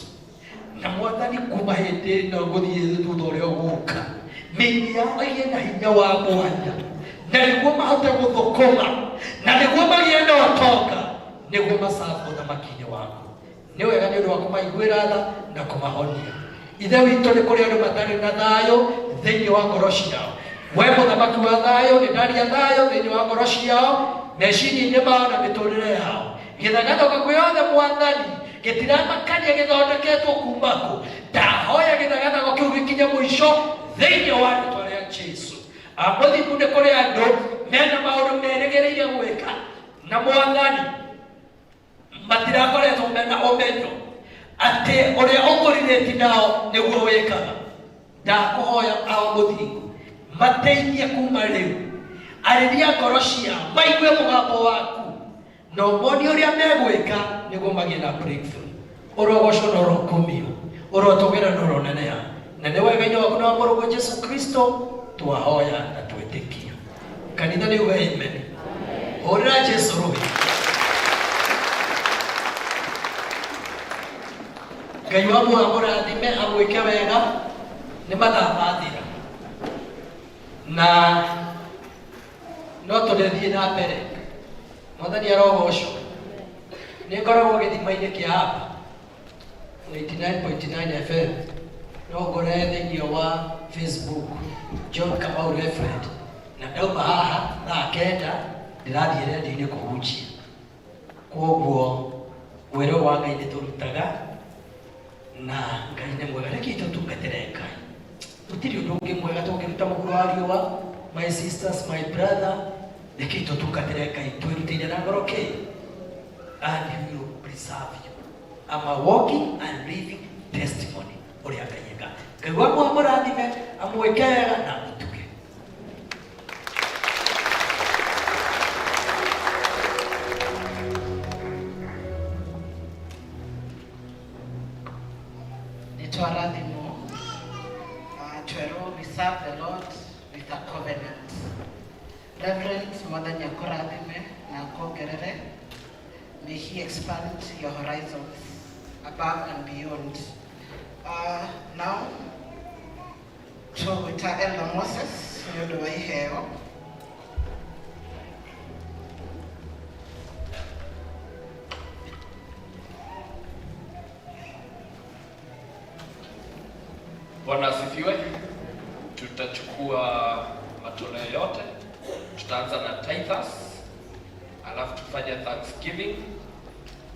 Na Mwathani kuma hĩndĩ ĩno gũthiĩ thutha ũrĩa ũgũka mĩĩrĩ yao ĩgĩe na hinya wa mwanya na nĩguo mahote gũthũkũma na nĩguo magĩe na ũtonga nĩguo macabu ũthamaki-inĩ waku. Nĩ wega nĩ ũndũ wa kũmaiguĩra tha na kũmahonia. Ithe witũ nĩ kũrĩ andũ matarĩ na thayũ thĩinĩ wa ngoro ciao. We mũthamaki wa thayũ nĩ ndaria thayũ thĩinĩ wa ngoro ciao, meciria-inĩ mao na mĩtũrĩre yao. Gĩthagatho gĩothe Mwathani gĩtiramakania gĩthondeketwo kuma kũ. Ndahoya gĩthagatho kĩu gĩkinye mũico thĩinĩ wa rĩĩtwa rĩa Jesũ. Amũthingu nĩ kũrĩ andũ mena maũndũ merĩgĩrĩire gwĩka na Mwathani matirakoretwo mena ũmenyo atĩ ũrĩa ũkũrithĩti nao nĩguo wĩkaga. Ndakũhoya Amũthingu mateithie kuma rĩu, arĩria ngoro ciao maigue mũgambo waku na ũmonie ũrĩa megwĩka nĩguo magĩe na breakthrough. Ũrogocwo na ũrokumio, ũrotũgĩra na ũroneneha, na nĩ wega waku na Mũrũgũ Jesũ Kristo twahoya na twĩtĩkia. Kanitha nĩ uga amen. Hũrĩra Jesũ rũĩ. Ngai wa muoyo amũrathime amwĩke wega, nĩ mathaa mathira na no tũthiĩ na mbere. Mwathani arogocwo. Nĩ ngoragwo gĩthima-inĩ kĩa hapa 89.9 FM, no ngore thĩinĩ wa Facebook John Kamau Reverend, na ndauma haha thaa kenda ndĩrathiĩ redio-inĩ kũhunjia. Koguo wĩra wa Ngai nĩ tũrutaga na Ngai nĩ mwega. Reke tũtungatĩre Ngai, gũtirĩ ũndũ ũngĩ mwega tũngĩruta mũhuro wa riũa. My sisters, my brother, reke tũtungatĩre Ngai twĩrutĩire na ngoro kĩ, and He will preserve you. I'm a walking and living testimony uria Ngai. Ngai wako amurathime, amwekega na mutuge. Nitwarathimo. Twero, we serve the Lord with a covenant. Reverend Mwathani akurathime na akongerere. May He expand your horizons above and beyond. Now, tugwita Elder Moses nĩ ũndũ wa iheo. Bwana asifiwe. Tutachukua matoleo yote. Tutaanza na tithers, alafu tufanye thanksgiving.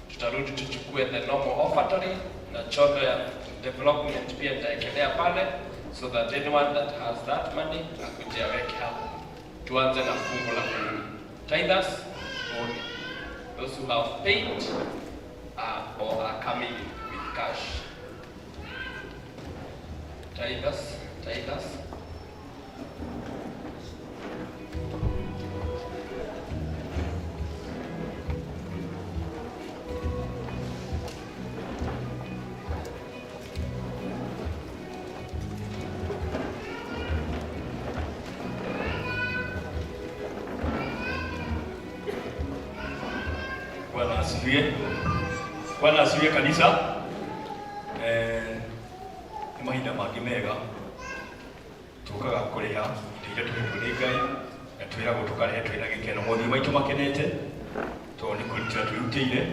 Tutarudi tuchukue the normal offertory na chodo ya development pia nitaekelea pale, so that anyone that has that money akuje aweke hapo. Tuanze na fungu la kumi. Tithers only. Those who have paid or are coming with cash. Tithers. Bwana asifiwe kanisa. Ni mahinda mangĩ mega tukaga kũrĩha indo iria tũhetwo nĩ Ngai na twĩragwo tũkarehe twĩna gĩkeno. Mothiũ maitũ makenete tondũ nĩ kũrutĩra twĩrutĩire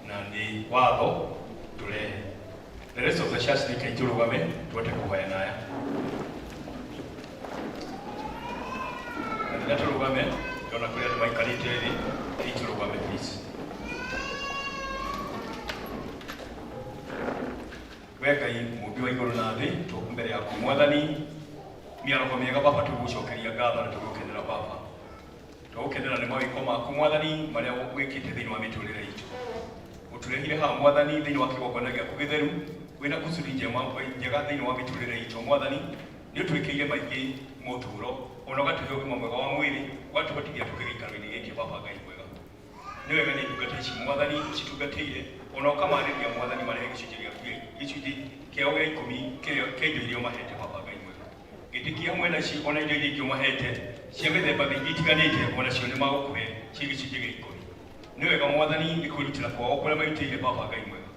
na nĩ watho tũrehe. The rest of the church nĩkai tũrũgame tũhote kũhoyana aya. Na rĩrĩa tũrũgame ndona kũrĩa andũ maikarĩte thĩ tũrũgame please. Ngai mũmbi wa igũrũ na thĩ tũkũ mbere yaku Mwathani, mĩaroko mĩega Baba, tũgũcokeria ngatho na tũgũkenera Baba. Tũgũkenera nĩ mawĩko maku Mwathani marĩa wĩkĩte thĩinĩ wa mĩtũrĩre itũ. Ũtũrehire haha Mwathani thĩinĩ wa kĩgongona gĩaku gĩtheru wĩna kusudi njega thĩinĩ wa mĩtũrĩre itũ Mwathani. Nĩ ũtwĩkĩire maingĩ mũtũũro ona ũgatũhe ũgima mwega wa mwĩrĩ, ũgatũhotithia tũkĩgĩikaro-inĩ gĩkĩ Baba Ngai mwega. Nĩ wega nĩ ndungata ici Mwathani ũcitungatĩire ona ũkamarĩria Mwathani marehe gĩcunjĩ kĩao gĩa ikũmi kĩa indo iria ũmahete Baba Ngai mwega. Gĩtĩkia hamwe naci ona indo iria ingĩ ũmahete cia mĩthemba mĩingĩ itiganĩte onacio nĩ magũkũhe cia gĩcunjĩ gĩa ikũmi. Nĩ wega Mwathani nĩ kwĩrutĩra kwao kũrĩa maitĩire Baba Ngai mwega.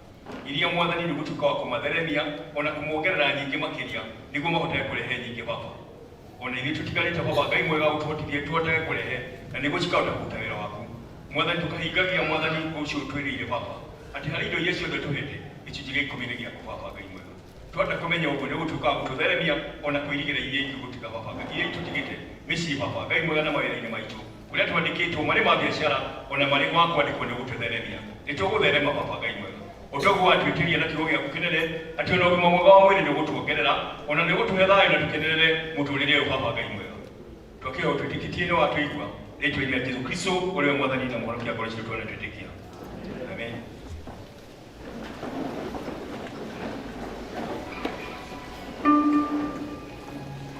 Iria Mwathani nĩ gũtuĩka wa kũmatheremia ona kũmongerera nyingĩ makĩria nĩguo mahotage kũrehe nyingĩ Baba. Ona ithuĩ tũtigarĩte Baba Ngai mwega ũtũhotithie tũhotage kũrehe na nĩguo cikahota kũruta wĩra waku. Mwathani tũkahingagia Mwathani ũcio ũtwĩrĩire Baba atĩ harĩ indo iria ciothe tũhete gĩcunjĩ gĩa ikũmi nĩ gĩaku Baba Ngai mwega. Twahota kũmenya ũguo nĩ gũtuĩka wa gũtũtheremia ona kwĩrigĩra iria ingĩ gũtiga Baba Ngai iria tũtigĩte mĩciĩ Baba Ngai mwega na mawĩra-inĩ maitũ kũrĩa twandĩkĩtwo marĩ ma biacara ona marĩ ma kwandĩkwo nĩ gũtũtheremia. Nĩ tũgũtherema Baba Ngai mwega. Ũtoguo watwĩtĩria na kiugo gĩaku kĩnene atĩ ona ũgima mwega wa mwĩrĩ nĩ ũgũtuongerera ona nĩ ũgũtũhe thayũ na tũkenerere mũtũrĩre ũyũ Baba Ngai mwega. Twakĩhoya twĩtĩkĩtie nĩ watũigua rĩtwa-inĩ rĩa Jesũ Kristo ũrĩa Mwathani na Mũhonokia ngoro citũ twona twĩtĩkia. Amen.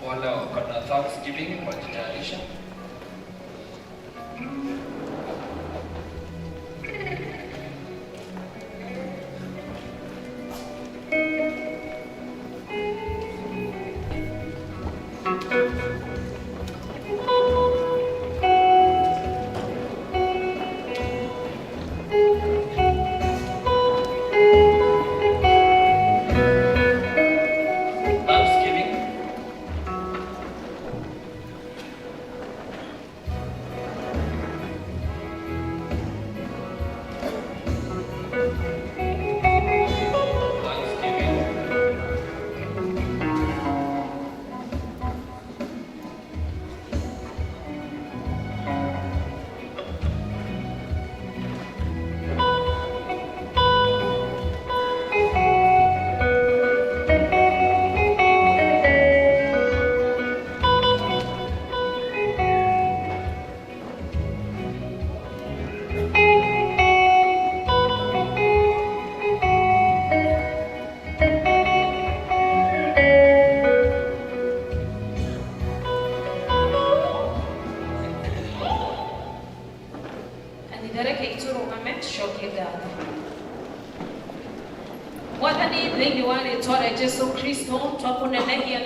Wale wako na thanksgiving wajitayarisha.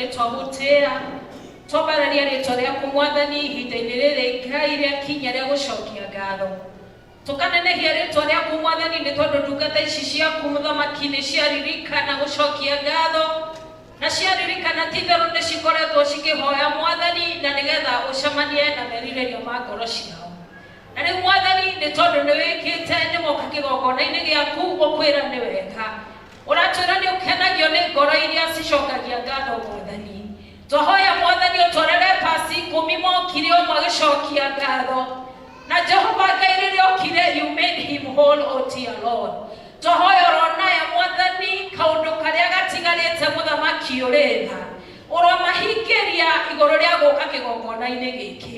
nĩ twamũtĩa twambararia rĩtwa rĩaku Mwathani ihinda-inĩ rĩrĩ Ngai rĩakinya rĩa gũcokia ngatho. Tũkanenehia rĩtwa rĩaku Mwathani nĩ tondũ ndungata ici ciaku Mũthamaki nĩ ciaririkana gũcokia ngatho na ciaririkana ti itherũ nĩ cikoretwo cikĩhoya Mwathani na nĩgetha ũcemanie na merirĩria ma ngoro ciao. Na rĩu Mwathani nĩ tondũ nĩ wĩkĩte nĩ moka kĩgongona-inĩ gĩaku ũkwĩra nĩ wega. Ũratwĩra nĩ ũkenagio nĩ ngoro iria cicokagia ngatho Mwathani. Twahoya Mwathani ũtwarĩre pasi 10 mokire magĩcokia ngatho. Na Jehova Ngai rĩrĩa okire you made him whole, O dear Lord. Twahoya Ronaya Mwathani kaũndũ karĩa gatigarĩte Mũthamaki ũrĩ tha. Ũromahingĩria igũrũ rĩa gũka kĩgongona-inĩ gĩkĩ.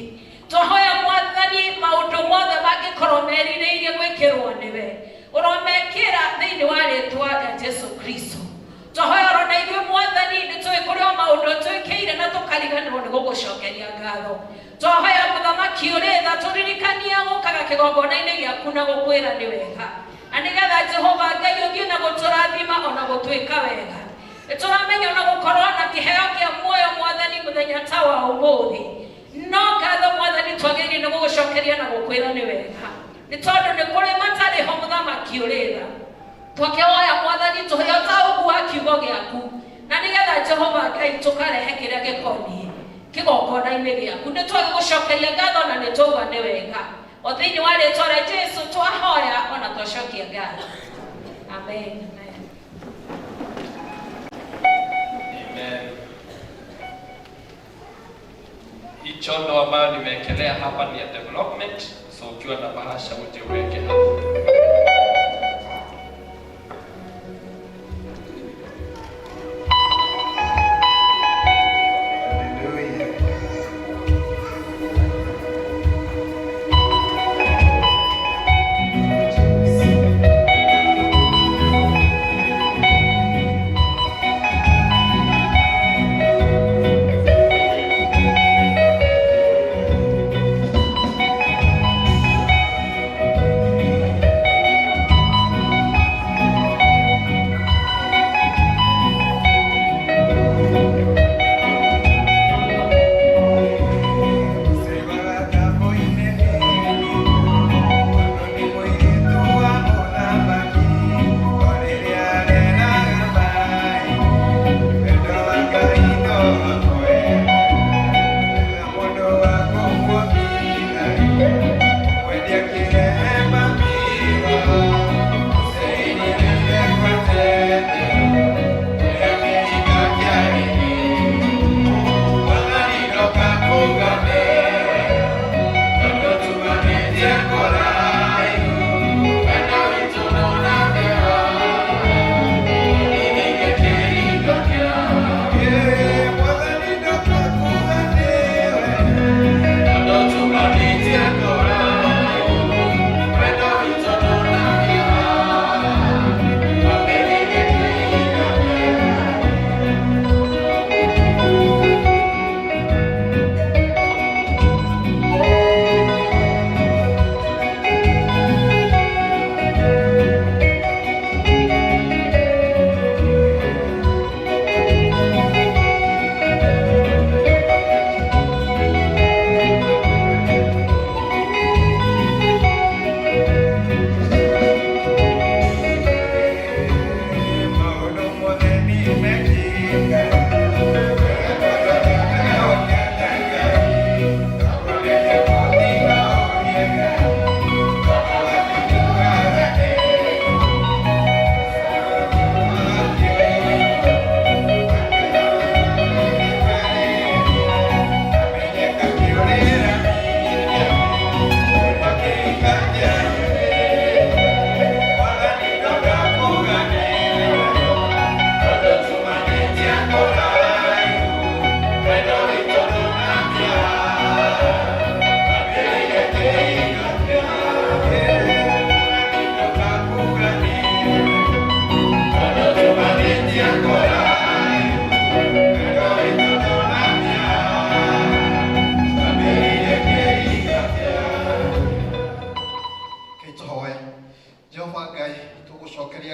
Twahoya Mwathani maũndũ mothe mangĩkorwo merirĩirie gwĩkĩrwo nĩwe. Ũromekĩra thĩinĩ wa rĩtwa rĩa Jesu Kristo. Twahoya ona ithuĩ Mwathani nĩ tũĩ kũrĩ maũndũ twĩkĩire na tũkariganĩrwo nĩ gũgũcokeria ngatho. Twahoya Mũthamaki ũrĩ tha tũririkania gũkaga kĩgongona-inĩ gĩaku na gũkwĩra nĩ wega. Na nĩgetha Jehova Ngai ũthiĩ na gũtũrathima ona gũtwĩka wega. Nĩtũramenya ona gũkorwo na kĩheo kĩa muoyo Mwathani mũthenya ta wa ũmũthĩ. No ngatho Mwathani twagĩrĩire nĩ gũgũcokeria na gũkwĩra nĩ wega. Nĩ tondũ nĩ kũrĩ matarĩ ho Mũthamaki ũrĩ tha. Twakĩhoya Mwathani tũheo ta ũguo wa kiugo gĩaku. Na nĩgetha Jehova Ngai tũkarehe kĩrĩa gĩkoniĩ kĩgongona-inĩ gĩaku. Nĩ twagĩgũcokeria ngatho na nĩ twauga nĩ wega. O thĩinĩ wa rĩtwa rĩa Jesu twahoya ona twacokia ngatho. Amen. Amen. Hii chondo ambayo nimewekelea hapa ni ya development, so ukiwa na bahasha uje uweke hapo.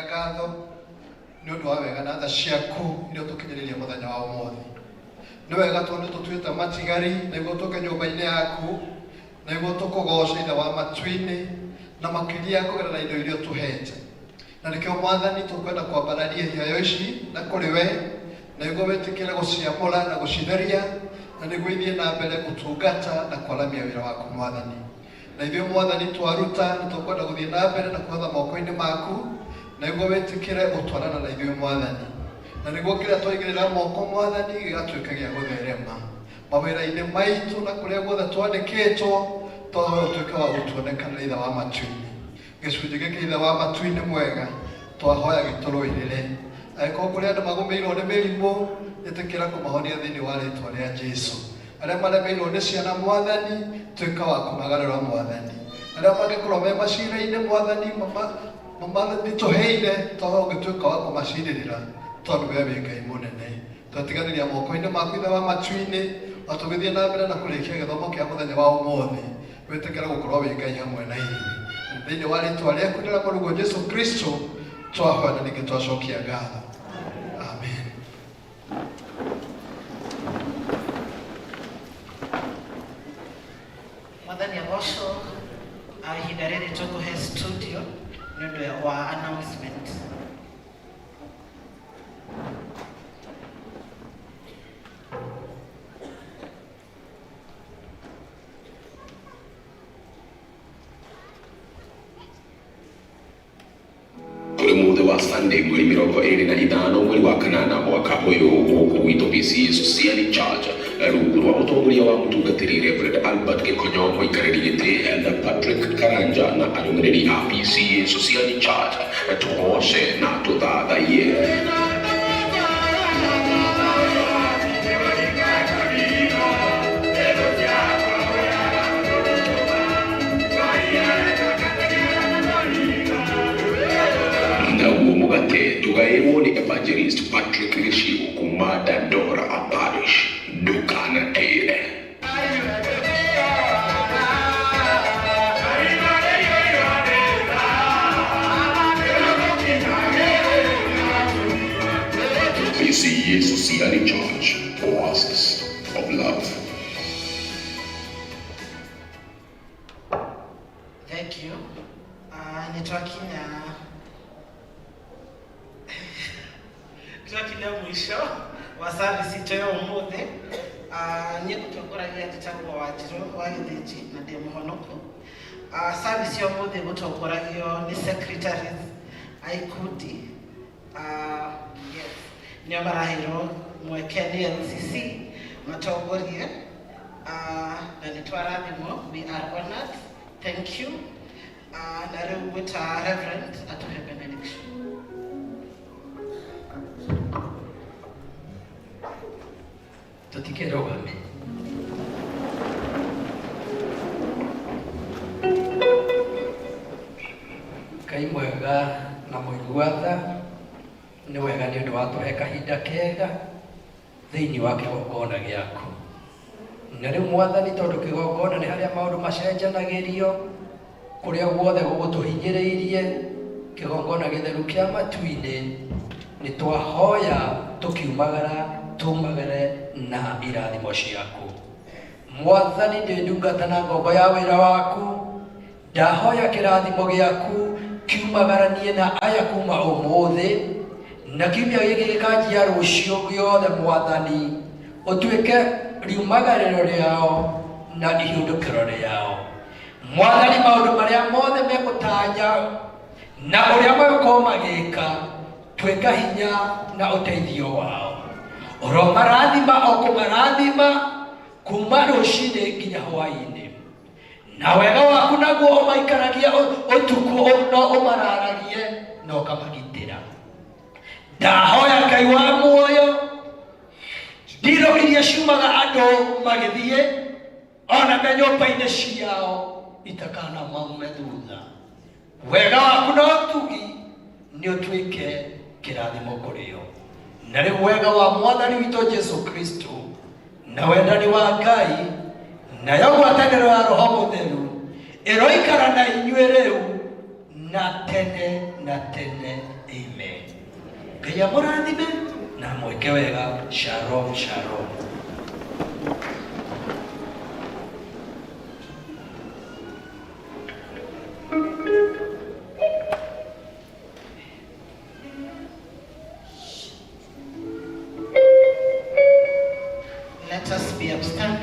ngatho nĩ ũndũ wa wega na tha ciaku iria tũkinyĩrĩria mũthenya wa ũmũthĩ. nĩ wega tondũ tũtuĩte matigari nĩguo tũke nyũmba-inĩ yaku nĩguo tũkũgoca Ithe wa matu-inĩ na makĩria kũgerera indo iria tũhete. Na nĩkĩo Mwathani tũkwenda kwambararia iheo ici na kũrĩ we nĩguo wĩtĩkĩre gũciamũra na gũcitheria na nĩguo ithiĩ na mbere gũtungata na kwaramia wĩra waku Mwathani. Na ithuĩ Mwathani twaruta nĩtũkwenda gũthiĩ na mbere na kwatha moko-inĩ maku nĩguo wĩtĩkĩre gũtwarana na ithuĩ Mwathani. Na nĩguo kĩrĩa twaigĩrĩra moko Mwathani gĩgatuĩka gĩa gũtherema mawĩra-inĩ maitũ na kũrĩa guothe twandĩkĩtwo, twahoya ũtuĩke wa gũtuonekana Ithe wa matu-inĩ. Gĩcunjĩ gĩkĩ Ithe wa matu-inĩ mwega twahoya gĩtũrũĩrĩre. Angĩkorwo kũrĩ andũ magũmĩirwo nĩ mĩrimũ, ĩtĩkĩra kũmahonia thĩinĩ wa rĩĩtwa rĩa Jesũ. Arĩa maremeirwo nĩ ciana Mwathani, tuĩka wa kũmagarũra Mwathani. Arĩa mangĩkorwo me macira-inĩ Mwathani mathitũhĩire, twahoya ũgĩtuĩka wa kũmacirĩrĩra tondũ we wĩ Ngai mũnene. Twatiganĩria moko-inĩ maku Ithe wa matu-inĩ, o tũgĩthiĩ na mbere na kũrĩkia gĩthomo kĩa mũthenya wa ũmũthĩ, wĩtĩkĩre gũkorwo wĩ Ngai hamwe na ithuĩ. Thĩinĩ wa rĩĩtwa rĩaku rĩrĩa mũrũgwo Jesũ Kristo twahoya na ningĩ twacokia ngatho. Amen. Mwathani agocwo ihinda rĩrĩ tũkũhe studio nĩ ũndũ wa announcement. Kuri muda wa Sunday mweri 25 mweri wa kanana mwaka uyu gũkũ gwitũ PCEA Society Church rungu rwa mũtongoria wa mũtungatĩri Reverend Albert Gikonyo, mũikarĩri gĩtĩ Elder Patrick Karanja na arũmĩrĩri a PCEA Society Church tũgoce na tũthathaiye. Tugairwo ni Evangelist Patrick Gishiu kuma Dandora Parish Dukana Teire. PCEA Society Church, Oasis of Love. Thank you. Nitwakinya mwisho wa service ito ya ũmũthĩ. Niĩ gũtongoragia njĩtagwo Wanjirũ wa Gĩthĩnji na ndĩ mũhonoko. Service ya ũmũthĩ gũtongoragio nĩ secretaries a ikundi. Yes, nĩo maraheirwo mweke nĩ LCC matongorie na nĩ twarathimwo. We are honored. Thank you. Na rĩu gwĩta Reverend atuhe benediction. Tutikerogame. Ngai mwega na mũiguatha, nĩ wega nĩ ũndũ wa tũhe kahinda kega thĩinĩ wa kĩgongona gĩaku. Na rĩu Mwathani, tondũ kĩgongona nĩ harĩa maũndũ macenjanagĩrio, kũrĩa guothe gũgũtũhinyĩrĩirie, kĩgongona gĩtheru kĩa matu-inĩ, nĩ twahoya tũkiumagara tumagare na irathimo ciaku. Mwathani, ndĩ ndungata na ngombo ya wĩra waku, ndahoya kĩrathimo gĩaku kiumagaranie na aya kuma ũmũthĩ na kiumia gĩkĩ gĩkanjia rũciũ gĩothe. Mwathani, ũtuĩke riumagarĩro rĩao na ihũndũkĩro rĩao. Mwathani, maũndũ marĩa mothe megũtanya na ũrĩa megũkorwo magĩka, twĩka hinya na ũteithio wao. Oro marathima o kũmarathima kuma rũcinĩ nginya hwaĩ-inĩ, na wega waku naguo ũmaikaragia ũtukũ no ũmararagie na ũkamagitĩra. Ndahoya Ngai wa muoyo, ndiro iria ciumaga andũ magĩthiĩ ona me nyũmba-inĩ ciao itakana maume thutha. Wega waku no tugi nĩ ũtuĩke kĩrathimo kũrĩ o. Na rĩu wega wa Mwathani witũ Jesũ Kristo na wendani wa Ngai na yo ngwatanĩro ya Roho Mũtheru ĩroikara na inyuĩ rĩu na tene na tene. Amen. Ngai amũrathime na mwĩke wega. Shalom, shalom. let us be upstanding.